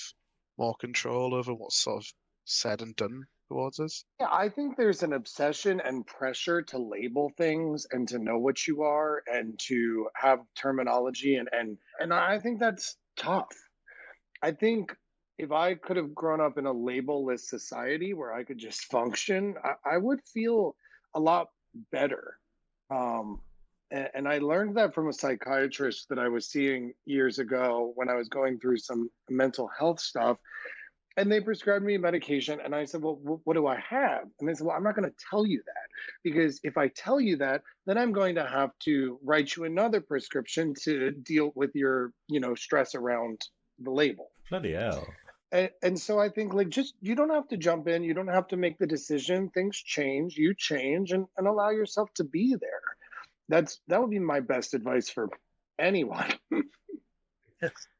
more control over what's sort of said and done towards us? Yeah, I think there's an obsession and pressure to label things and to know what you are and to have terminology and I think that's tough. I think if I could have grown up in a labelless society where I could just function, I would feel a lot better. And I learned that from a psychiatrist that I was seeing years ago when I was going through some mental health stuff. And they prescribed me medication. And I said, well, what do I have? And they said, well, I'm not going to tell you that, because if I tell you that, then I'm going to have to write you another prescription to deal with your, stress around the label. Bloody hell. And so I think like just you don't have to jump in, you don't have to make the decision. Things change, you change, and allow yourself to be there. That would be my best advice for anyone.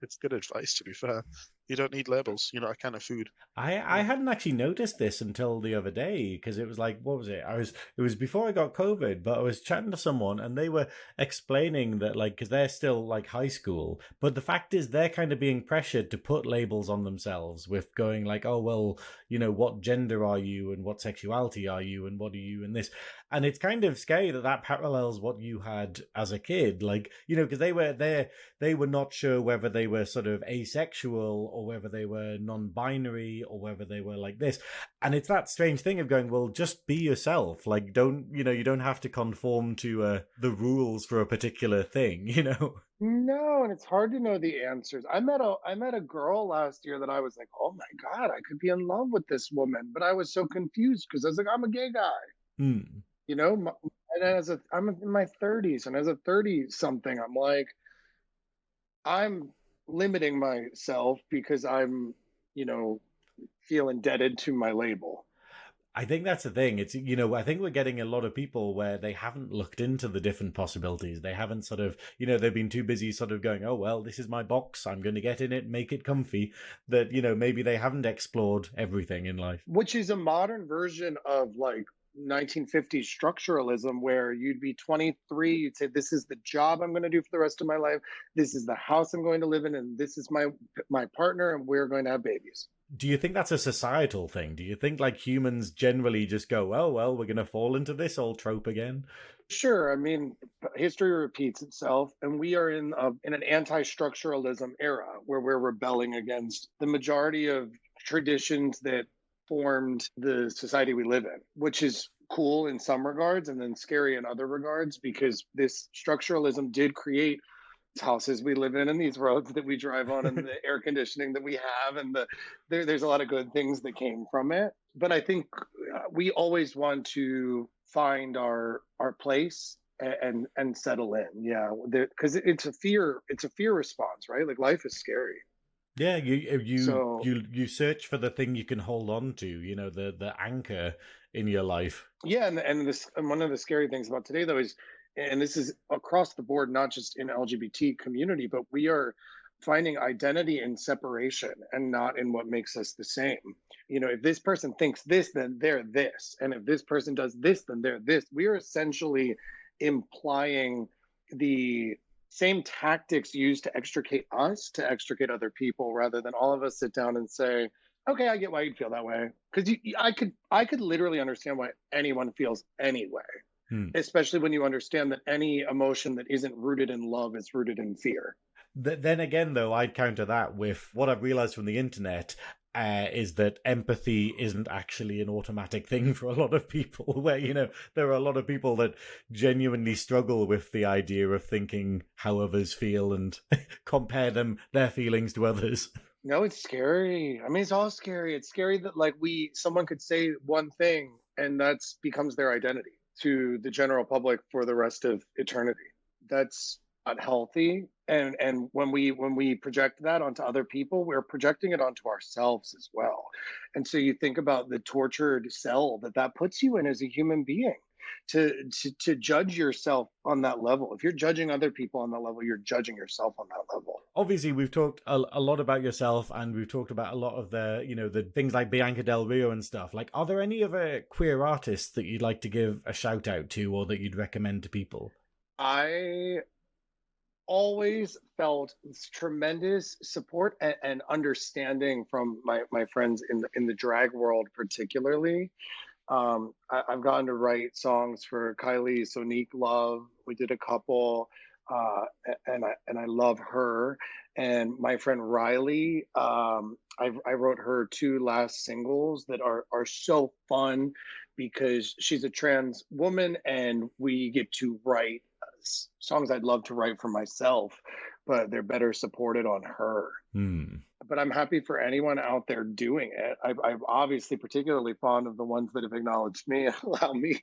It's good advice, to be fair. You don't need labels. You're not a can of food. I hadn't actually noticed this until the other day, because it was like, what was it? It was before I got COVID, but I was chatting to someone and they were explaining that, like, because they're still like high school, but the fact is they're kind of being pressured to put labels on themselves with going like, oh, well, what gender are you and what sexuality are you and what are you and this. And it's kind of scary that parallels what you had as a kid, like, because they were not sure whether they were sort of asexual or whether they were non-binary or whether they were like this. And it's that strange thing of going, well, just be yourself. Like, you don't have to conform to the rules for a particular thing, No, and it's hard to know the answers. I met a girl last year that I was like, oh my God, I could be in love with this woman. But I was so confused because I was like, I'm a gay guy. And I'm in my 30s, and as a 30-something, I'm like, I'm limiting myself because I'm, feel indebted to my label. I think that's the thing. It's, I think we're getting a lot of people where they haven't looked into the different possibilities. They haven't sort of, they've been too busy sort of going, oh, well, this is my box. I'm going to get in it, make it comfy. That, maybe they haven't explored everything in life. Which is a modern version of like 1950s structuralism, where you'd be 23, you'd say, this is the job I'm going to do for the rest of my life, this is the house I'm going to live in, and this is my partner, and we're going to have babies. Do you think that's a societal thing? Do you think like humans generally just go, oh, well, we're going to fall into this old trope again? Sure. I mean, history repeats itself, and we are in an anti-structuralism era where we're rebelling against the majority of traditions that formed the society we live in, which is cool in some regards and then scary in other regards, because this structuralism did create houses we live in and these roads that we drive on and the air conditioning that we have and there's a lot of good things that came from it. But I think we always want to find our place and settle in. Yeah, because it's a fear response, right? Like life is scary. Yeah, So you search for the thing you can hold on to, you know, the anchor in your life. yeah, and one of the scary things about today though is, and this is across the board, not just in LGBT community, but we are finding identity in separation and not in what makes us the same. You know, if this person thinks this, then they're this, and if this person does this, then they're this. We are essentially implying the same tactics used to extricate us to extricate other people, rather than all of us sit down and say, okay, I get why you'd feel that way, because I could literally understand why anyone feels anyway, especially when you understand that any emotion that isn't rooted in love is rooted in fear. Then again, though, I'd counter that with what I've realized from the internet. Is that empathy isn't actually an automatic thing for a lot of people, where, you know, there are a lot of people that genuinely struggle with the idea of thinking how others feel and compare their feelings to others. No, it's scary. I mean, it's all scary. It's scary that like someone could say one thing and that's becomes their identity to the general public for the rest of eternity. That's not healthy. And when we project that onto other people, we're projecting it onto ourselves as well. And so you think about the tortured cell that puts you in as a human being. To judge yourself on that level. If you're judging other people on that level, you're judging yourself on that level. Obviously, we've talked a lot about yourself, and we've talked about a lot of the, you know, the things like Bianca Del Rio and stuff. Like, are there any other queer artists that you'd like to give a shout out to, or that you'd recommend to people? I always felt tremendous support and understanding from my friends in the drag world, particularly. I've gotten to write songs for Kylie Sonique Love. We did a couple, and I love her. And my friend Riley, I wrote her 2 last singles that are so fun because she's a trans woman, and we get to write songs I'd love to write for myself, but they're better supported on her. But I'm happy for anyone out there doing it. I'm obviously particularly fond of the ones that have acknowledged me and allow me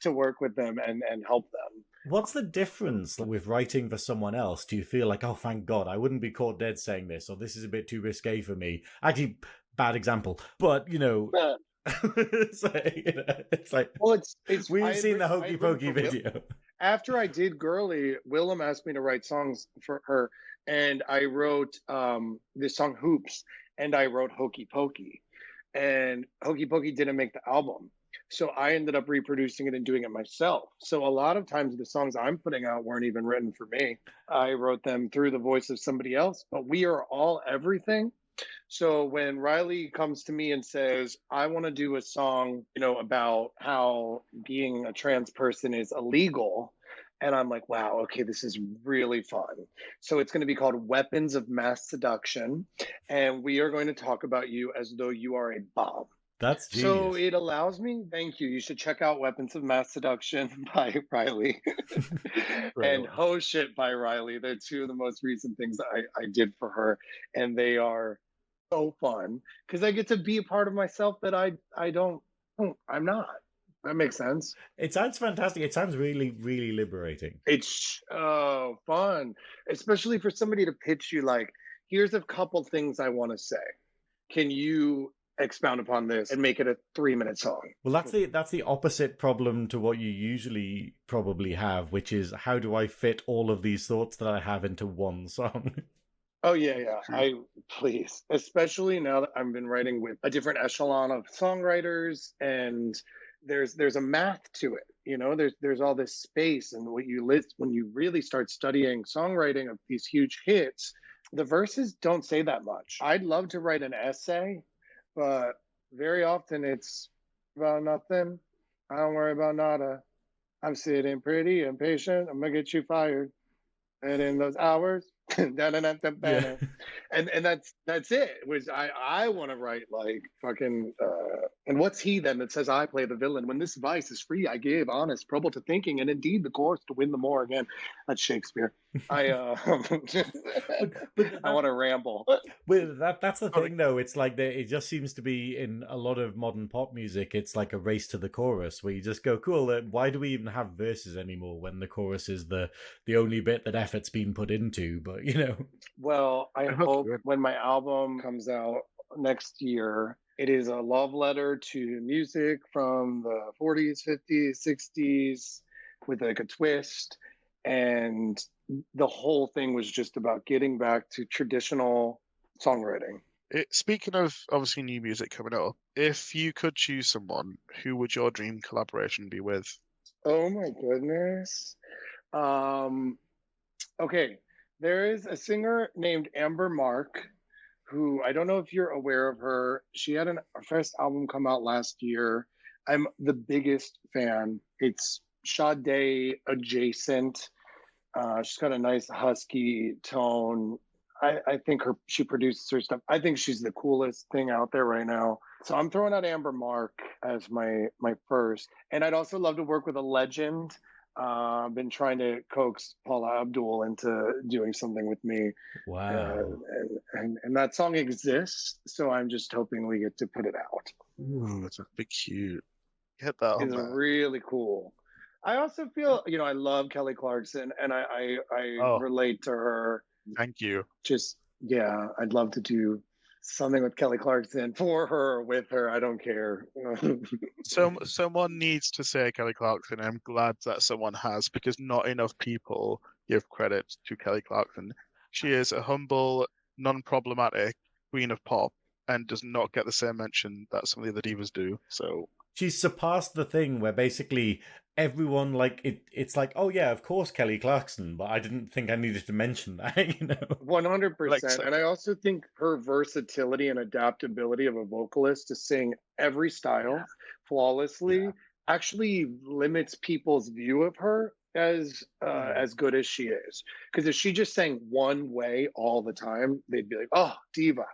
to work with them and help them. What's the difference with writing for someone else? Do you feel like, oh, thank God, I wouldn't be caught dead saying this, or this is a bit too risque for me? Actually, bad example. But, you know, it's like, well, we've seen the Hokey Pokey video. After I did Girly, Willem asked me to write songs for her, and I wrote this song Hoops, and I wrote Hokey Pokey, and Hokey Pokey didn't make the album, so I ended up reproducing it and doing it myself. So a lot of times the songs I'm putting out weren't even written for me. I wrote them through the voice of somebody else, but we are all everything. So when Riley comes to me and says, I want to do a song, you know, about how being a trans person is illegal, and I'm like, wow, okay, this is really fun. So it's going to be called Weapons of Mass Seduction, and we are going to talk about you as though you are a bomb. That's genius. So it allows me, thank you. You should check out Weapons of Mass Seduction by Riley and Ho Shit by Riley. They're 2 of the most recent things I did for her, and they are so fun because I get to be a part of myself that I'm not. That makes sense. It sounds fantastic. It sounds really, really liberating. It's fun, especially for somebody to pitch you like, here's a couple things I want to say. Can you expound upon this and make it a 3-minute song? Well, that's the opposite problem to what you usually probably have, which is, how do I fit all of these thoughts that I have into one song? Oh yeah. Please, especially now that I've been writing with a different echelon of songwriters, and there's a math to it. You know, there's all this space, and when you really start studying songwriting of these huge hits, the verses don't say that much. I'd love to write an essay, but very often it's about nothing. I don't worry about nada. I'm sitting pretty impatient. I'm gonna get you fired. And in those hours, and that's it. Which I want to write like fucking And what's he then that says I play the villain? When this vice is free, I give honest trouble to thinking, and indeed the course to win the more again. That's Shakespeare. I I want to ramble. But that's the thing, though. It's like it just seems to be in a lot of modern pop music. It's like a race to the chorus, where you just go, "Cool. Why do we even have verses anymore when the chorus is the only bit that effort's been put into?" But Well, I hope when my album comes out next year, it is a love letter to music from the 40s, 50s, 60s with like a twist. And the whole thing was just about getting back to traditional songwriting. Speaking of obviously new music coming up, if you could choose someone, who would your dream collaboration be with? Oh my goodness. Okay, there is a singer named Amber Mark, who I don't know if you're aware of her. She had her first album come out last year. I'm the biggest fan. It's Sade adjacent. She's got a nice husky tone. I think she produces her stuff. I think she's the coolest thing out there right now. So I'm throwing out Amber Mark as my first. And I'd also love to work with a legend. I've been trying to coax Paula Abdul into doing something with me. Wow. And that song exists, so I'm just hoping we get to put it out. Ooh, that's a big cute. Get that on It's there. really cool. I also feel, I love Kelly Clarkson, and I relate to her. Thank you. Yeah, I'd love to do something with Kelly Clarkson, for her or with her. I don't care. Someone needs to say Kelly Clarkson. I'm glad that someone has, because not enough people give credit to Kelly Clarkson. She is a humble, non-problematic queen of pop and does not get the same mention that some of the other divas do. So she's surpassed the thing where basically everyone it's like, oh yeah, of course Kelly Clarkson, but I didn't think I needed to mention that. 100%. And I also think her versatility and adaptability of a vocalist to sing every style flawlessly actually limits people's view of her as good as she is. Because if she just sang one way all the time, they'd be like, oh, diva.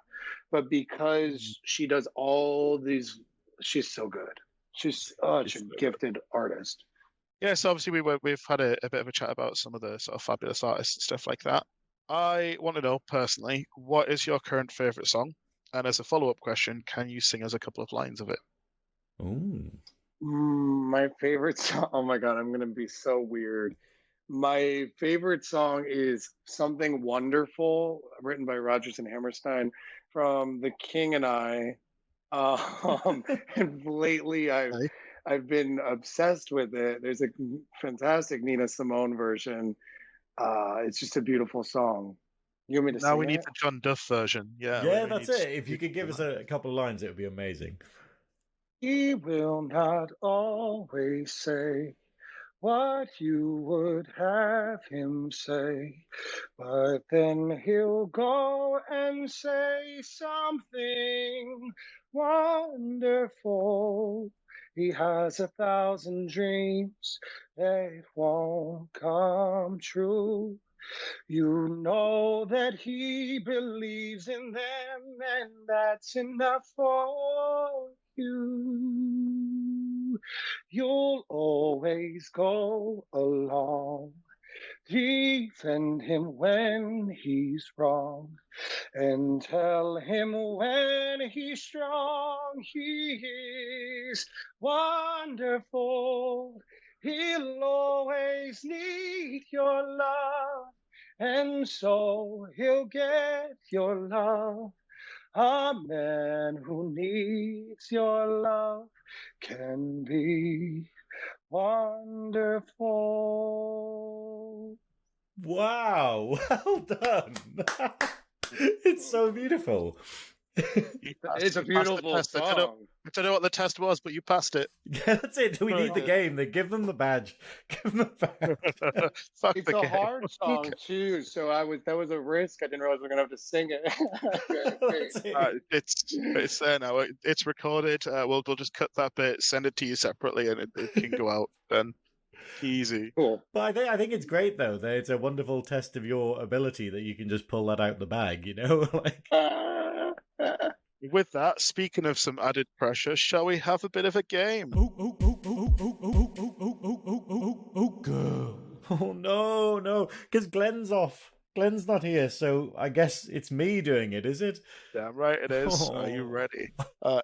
But because she does all these, she's so good. She's such a gifted artist. yeah, so obviously we've had a bit of a chat about some of the sort of fabulous artists and stuff like that. I want to know personally, what is your current favorite song? And as a follow-up question, can you sing us a couple of lines of it? Ooh. My favorite song. Oh my God, I'm going to be so weird. My favorite song is Something Wonderful, written by Rodgers and Hammerstein, from The King and I. And lately I've been obsessed with it. There's a fantastic Nina Simone version. It's just a beautiful song. You want me to Now sing we need it? the John Duff version. Yeah, Yeah, that's it. If you could give us a couple of lines, it would be amazing. He will not always say what you would have him say, but then he'll go and say something wonderful. He has 1,000 dreams that won't come true. You know that he believes in them, and that's enough for you. You'll always go along, defend him when he's wrong, and tell him when he's strong. He's wonderful. He'll always need your love, and so he'll get your love. A man who needs your love can be wonderful. Wow, well done. It's so beautiful. It's a beautiful song. I don't know what the test was, but you passed it. Yeah, that's it. We need the game. They give them the badge. Give them the badge. It's a hard song too, so that was a risk. I didn't realize we are gonna have to sing it. It's there now. It's recorded. We'll just cut that bit, send it to you separately, and it can go out then. Easy. Cool. But I think it's great though. That it's a wonderful test of your ability that you can just pull that out the bag. with that, speaking of some added pressure, shall we have a bit of a game? Girl. Oh no, because Glenn's off. Glenn's not here, so I guess it's me doing it, is it? Damn right it is. Are you Oh. ready?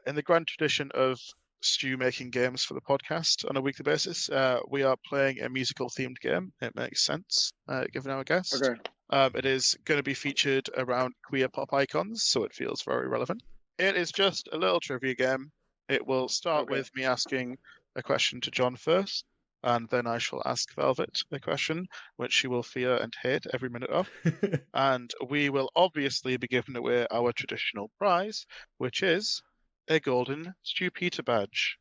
In the grand tradition of Stu making games for the podcast on a weekly basis, we are playing a musical themed game. It makes sense, given our guest. Okay. It is going to be featured around queer pop icons, so it feels very relevant. It is just a little trivia game. It will start Okay. with me asking a question to John first, and then I shall ask Velvet a question, which she will fear and hate every minute of. And we will obviously be giving away our traditional prize, which is a golden Stu Peter badge.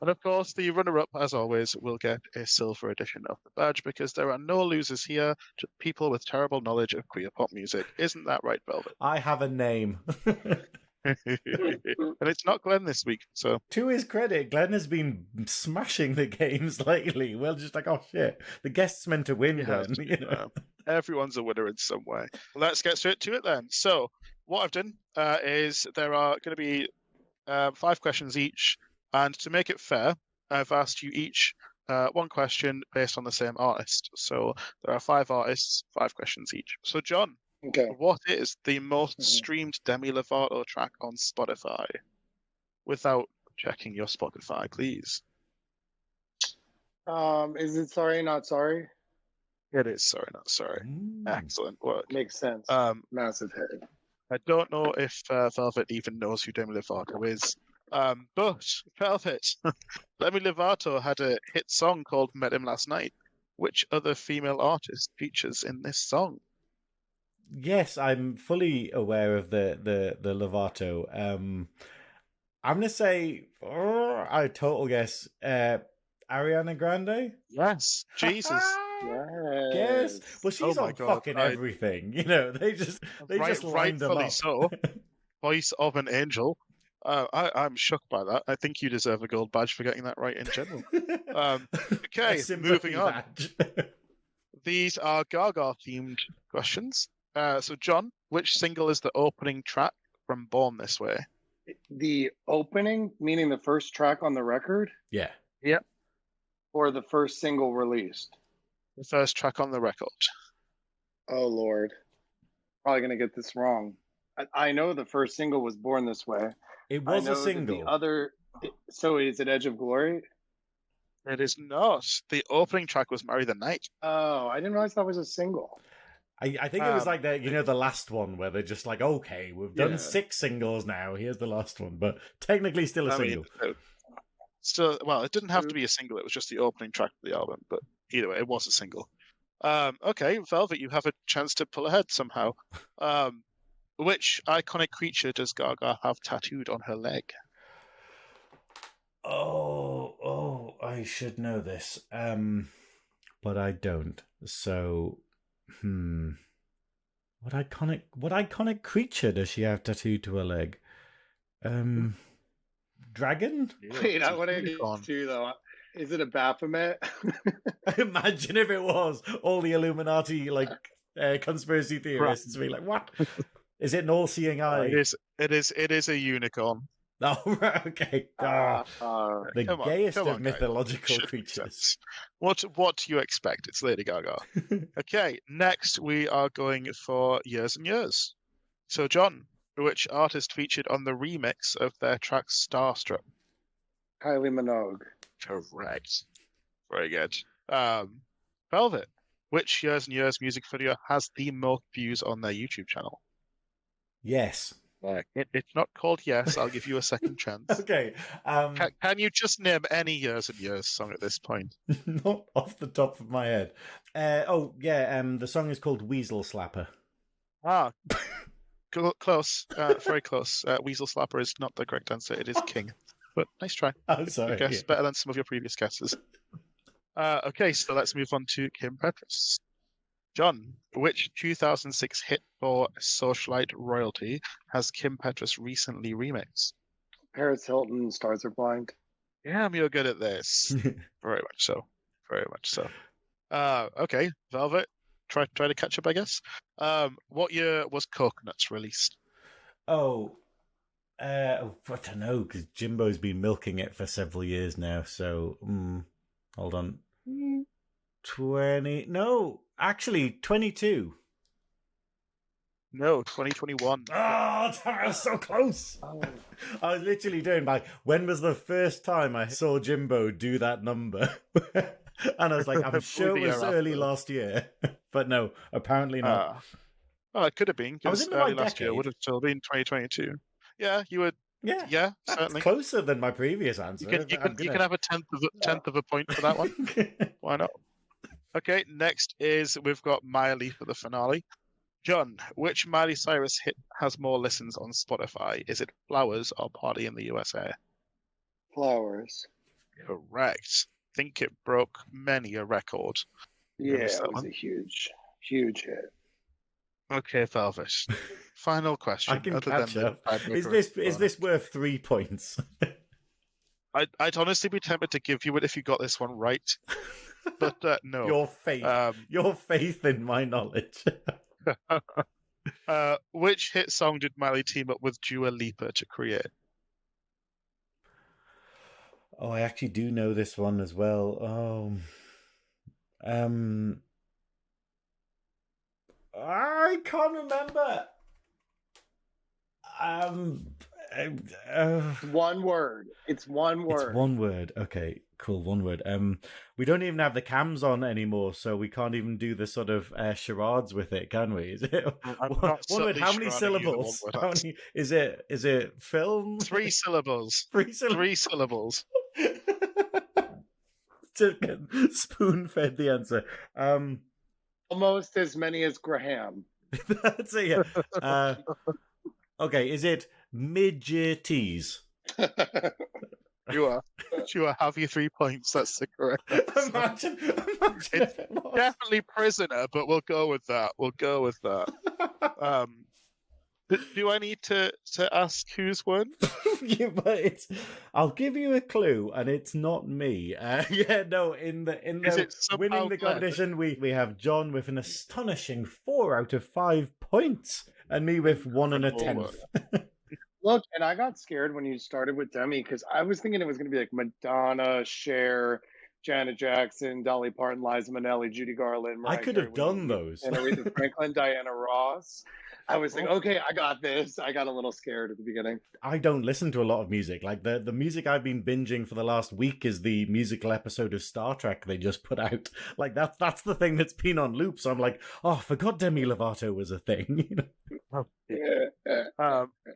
And of course, the runner-up, as always, will get a silver edition of the badge because there are no losers here, just people with terrible knowledge of queer pop music. Isn't that right, Velvet? I have a name. And it's not Glenn this week, so... To his credit, Glenn has been smashing the games lately. Well, just like, oh shit, the guest's meant to win, Glenn. You know? Everyone's a winner in some way. Let's get straight to it then. So, what I've done is there are going to be 5 questions each, and to make it fair, I've asked you each one question based on the same artist. So there are 5 artists, 5 questions each. So John, Okay. what is the most streamed Demi Lovato track on Spotify? Without checking your Spotify, please. Is it Sorry Not Sorry? It is Sorry Not Sorry. Excellent work. Makes sense. Massive hit. I don't know if Velvet even knows who Demi Lovato is. But Velvet, Demi Lovato had a hit song called Met Him Last Night. Which other female artist features in this song? Yes, I'm fully aware of the Lovato. I'm gonna say, I total guess, Ariana Grande. Yes, Jesus. Guess. Well, she's my on God, fucking everything. You know, they just lined them rightfully up. so. Voice of an angel. I'm shocked by that. I think you deserve a gold badge for getting that right in general. Okay, moving on. These are Gaga-themed questions. So, John, which single is the opening track from Born This Way? The opening, meaning the first track on the record? Yeah. Yep. Or the first single released? The first track on the record. Oh, Lord. Probably going to get this wrong. I know the first single was Born This Way. It was a single. So is it Edge of Glory? It is not. The opening track was Marry the Night. Oh, I didn't realize that was a single. I think it was like the last one where they're just like, okay, we've done 6 singles now. Here's the last one, but technically still a single. Still, well, it didn't have to be a single. It was just the opening track of the album. But either way, it was a single. Okay, Velvet, you have a chance to pull ahead somehow. Which iconic creature does Gaga have tattooed on her leg? Oh, I should know this. But I don't. So, what iconic creature does she have tattooed to her leg? Dragon? Wait, I want to get to though. Is it a Baphomet? Imagine if it was. All the Illuminati conspiracy theorists be like, what? Is it an all-seeing eye? It is a unicorn. Oh, right, okay. The gayest of mythological creatures. What do you expect? It's Lady Gaga. Okay, next we are going for Years and Years. So, John, which artist featured on the remix of their track Starstruck? Kylie Minogue. Correct. Very good. Velvet, which Years and Years music video has the most views on their YouTube channel? Yes. It's not called Yes. I'll give you a second chance. Okay. Can you just name any Years and Years song at this point? Not off the top of my head. The song is called Weasel Slapper. Ah, close. Very close. Weasel Slapper is not the correct answer. It is King. But nice try. I'm sorry. Guess better than some of your previous guesses. Okay, so let's move on to Kim Petras. John, which 2006 hit for Socialite Royalty has Kim Petras recently remixed? Paris Hilton, Stars Are Blind. Damn, you're good at this. Very much so. Very much so. Okay, Velvet, try to catch up, I guess. What year was Coconuts released? I don't know, because Jimbo's been milking it for several years now. So, hold on. 22. No, 2021. Oh, I was so close. I was literally doing when was the first time I saw Jimbo do that number? And I was like, I'm sure it was early last year. But no, apparently not. It could have been, I was because in the early right last year decade. would have still been 2022. Yeah, you would. Yeah, that's certainly. closer than my previous answer. You can have a tenth of a point for that one. Why not? Okay, next is we've got Miley for the finale. John, which Miley Cyrus hit has more listens on Spotify? Is it Flowers or Party in the USA? Flowers. Correct. Think it broke many a record. Yeah, it was a huge hit. Okay, Velvet. Final question. I can other catch than up. Is this worth 3 points? I'd honestly be tempted to give you it if you got this one right, but no. Your faith in my knowledge. Which hit song did Miley team up with Dua Lipa to create? Oh, I actually do know this one as well. I can't remember. One word. It's one word. It's one word. Okay, cool. One word. We don't even have the cams on anymore, so we can't even do the sort of charades with it, can we? Is it one word? How many syllables? How many? Is it film? 3 syllables. 3 syllables. 3 syllables. To get spoon-fed the answer. Almost as many as Graham. That's it. Yeah. Okay, is it midgeties? You have your 3 points. That's the correct answer. Imagine it's definitely prisoner, but we'll go with that. Do I need to ask who's won? Yeah, but I'll give you a clue, and it's not me. In the winning the competition, we have John with an astonishing 4 out of 5 points, and me with 1 1/10. Look, and I got scared when you started with Demi because I was thinking it was going to be like Madonna, Cher, Janet Jackson, Dolly Parton, Liza Minnelli, Judy Garland. I could have done those. And Aretha Franklin, Diana Ross. I was like, okay, I got this. I got a little scared at the beginning. I don't listen to a lot of music. Like the music I've been binging for the last week is the musical episode of Star Trek they just put out. Like that's the thing that's been on loop. So I'm like, oh, I forgot Demi Lovato was a thing. You know?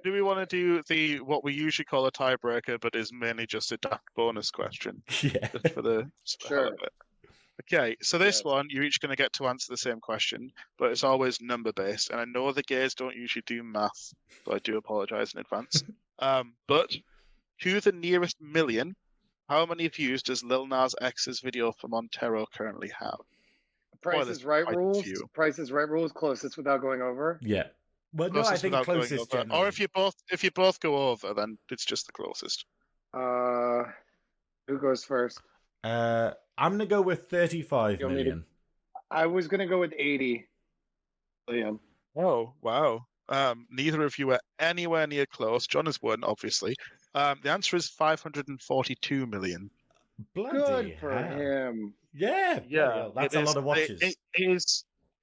Do we want to do what we usually call a tiebreaker, but is mainly just a Daft bonus question? Yeah. Just for the sure. Okay, so this one, you're each going to get to answer the same question, but it's always number-based. And I know the gays don't usually do math, so I do apologize in advance. But to the nearest million, how many views does Lil Nas X's video for Montero currently have? Price is Right rules. Price is Right rules. Closest without going over. Yeah. Well, no, I think closest. Or if you both go over, then it's just the closest. Who goes first? I'm going to go with 35 million. I was going to go with 80 million. Oh, wow. Neither of you are anywhere near close. John has won, obviously. The answer is 542 million. Bloody Good for hell. him. Yeah. That's a lot of watches.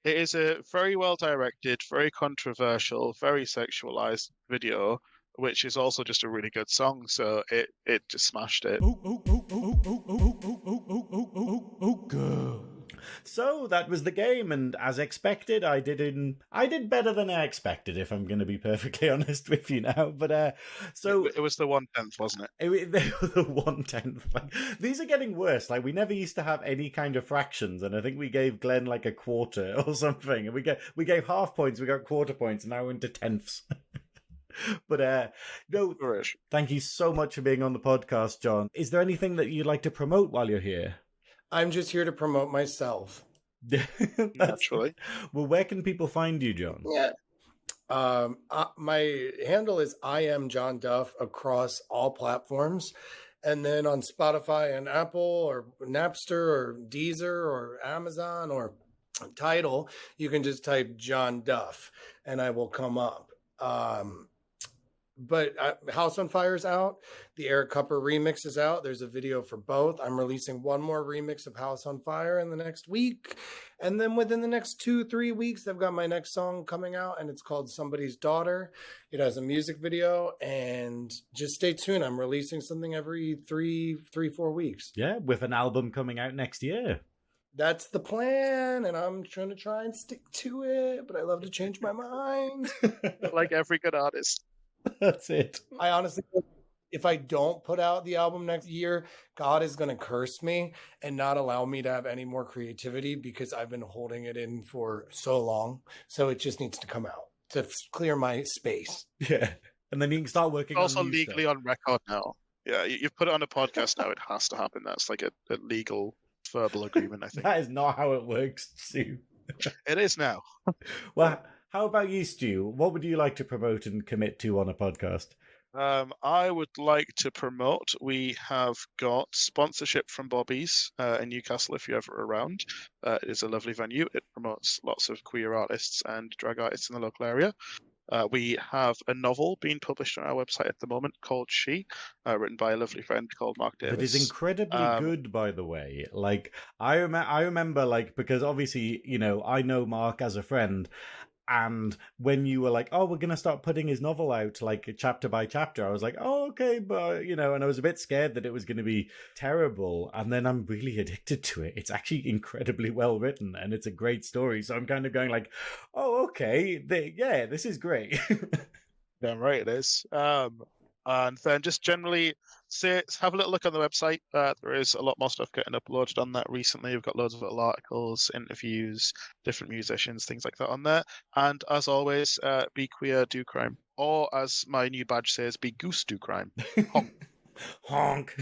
It is a very well-directed, very controversial, very sexualized video, which is also just a really good song, so it just smashed it. Girl. So that was the game, and as expected, I did better than I expected, if I'm going to be perfectly honest with you now. But so it was the 1/10, wasn't it? They were the 1/10. Like, these are getting worse. Like, we never used to have any kind of fractions, and I think we gave Glenn like a quarter or something, and we gave half points, we got quarter points, and now we're into tenths. But no, thank you so much for being on the podcast, John. Is there anything that you'd like to promote while you're here? I'm just here to promote myself. Naturally. Well, where can people find you, John? Yeah. My handle is I am John Duff across all platforms. And then on Spotify and Apple or Napster or Deezer or Amazon or title, you can just type John Duff and I will come up. But House on Fire is out. The Eric Cupper remix is out. There's a video for both. I'm releasing one more remix of House on Fire in the next week. And then within the next 2-3 weeks, I've got my next song coming out, and it's called Somebody's Daughter. It has a music video, and just stay tuned. I'm releasing something every 4 weeks. Yeah, with an album coming out next year. That's the plan, and I'm trying to try and stick to it, but I love to change my mind. Like every good artist. That's it. I honestly, if I don't put out the album next year, God is going to curse me and not allow me to have any more creativity because I've been holding it in for so long. So it just needs to come out to clear my space. Yeah. And then you can start working It's on also new legally stuff. on record now. Yeah, you've put it on a podcast now. It has to happen. That's like a legal verbal agreement, I think. That is not how it works, Stu. It is now. Well, how about you, Stu? What would you like to promote and commit to on a podcast? I would like to promote. We have got sponsorship from Bobby's in Newcastle. If you're ever around, it is a lovely venue. It promotes lots of queer artists and drag artists in the local area. We have a novel being published on our website at the moment called She, written by a lovely friend called Mark Davis. That is incredibly good, by the way. Like, I remember, like, because obviously, you know, I know Mark as a friend, and when you were like, oh, we're going to start putting his novel out, like, chapter by chapter, I was like, oh, okay, but, you know, and I was a bit scared that it was going to be terrible, and then I'm really addicted to it. It's actually incredibly well written, and it's a great story, so I'm kind of going like, oh, okay, yeah, this is great. Damn right it is. And then just generally have a little look on the website. There is a lot more stuff getting uploaded on that recently. We've got loads of little articles, interviews, different musicians, things like that on there. And as always, be queer, do crime. Or as my new badge says, be goose, do crime. Honk. Honk.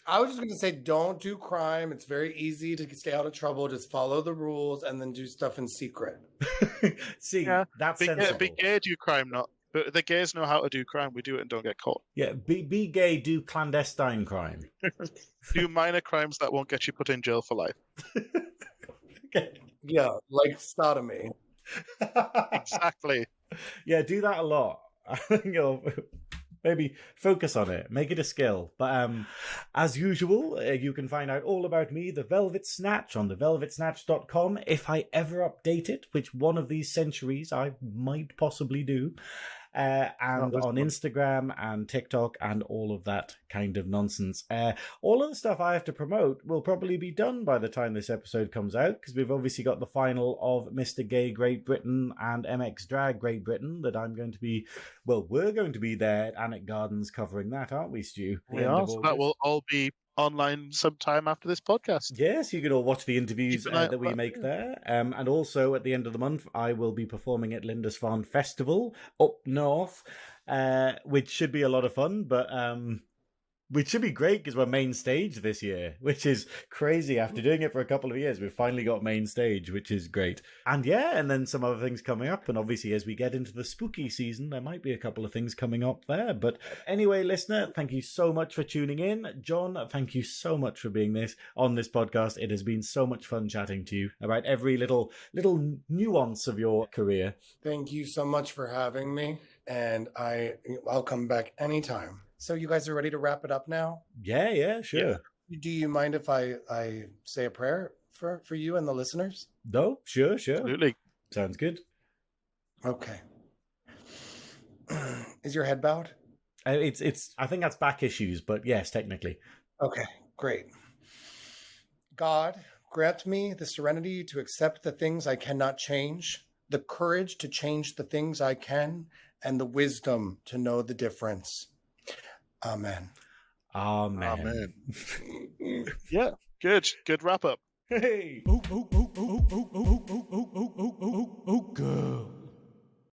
I was just going to say, don't do crime. It's very easy to stay out of trouble. Just follow the rules and then do stuff in secret. See, Yeah, that's be sensible. gay, do crime, not. But the gays know how to do crime. We do it and don't get caught. Yeah, be gay, do clandestine crime. Do minor crimes that won't get you put in jail for life. Okay. Yeah, like sodomy. Exactly. Yeah, do that a lot. I think you'll maybe focus on it, make it a skill. But as usual, you can find out all about me, The Velvet Snatch, on thevelvetsnatch.com. If I ever update it, which one of these centuries I might possibly do. And on Instagram and TikTok and all of that kind of nonsense. All of the stuff I have to promote will probably be done by the time this episode comes out, because we've obviously got the final of Mr. Gay Great Britain and MX Drag Great Britain that I'm going to be, well, we're going to be there at Annick Gardens covering that, aren't we, Stu? We are, so that will all be online sometime after this podcast. Yes, you can all watch the interviews that we make there. And also at the end of the month, I will be performing at Lindisfarne Festival up north, which should be a lot of fun, but which should be great because we're main stage this year, which is crazy. After doing it for a couple of years, we've finally got main stage, which is great. And yeah, and then some other things coming up. And obviously, as we get into the spooky season, there might be a couple of things coming up there. But anyway, listener, thank you so much for tuning in. John, thank you so much for being on this podcast. It has been so much fun chatting to you about every little nuance of your career. Thank you so much for having me. And I'll come back anytime. So you guys are ready to wrap it up now? Yeah, sure. Yeah. Do you mind if I say a prayer for you and the listeners? No, sure. Absolutely. Sounds good. Okay. Is your head bowed? It's. I think that's back issues, but yes, technically. Okay, great. God, grant me the serenity to accept the things I cannot change, the courage to change the things I can, and the wisdom to know the difference. Amen. Amen. Yeah, good wrap up. Hey. Girl.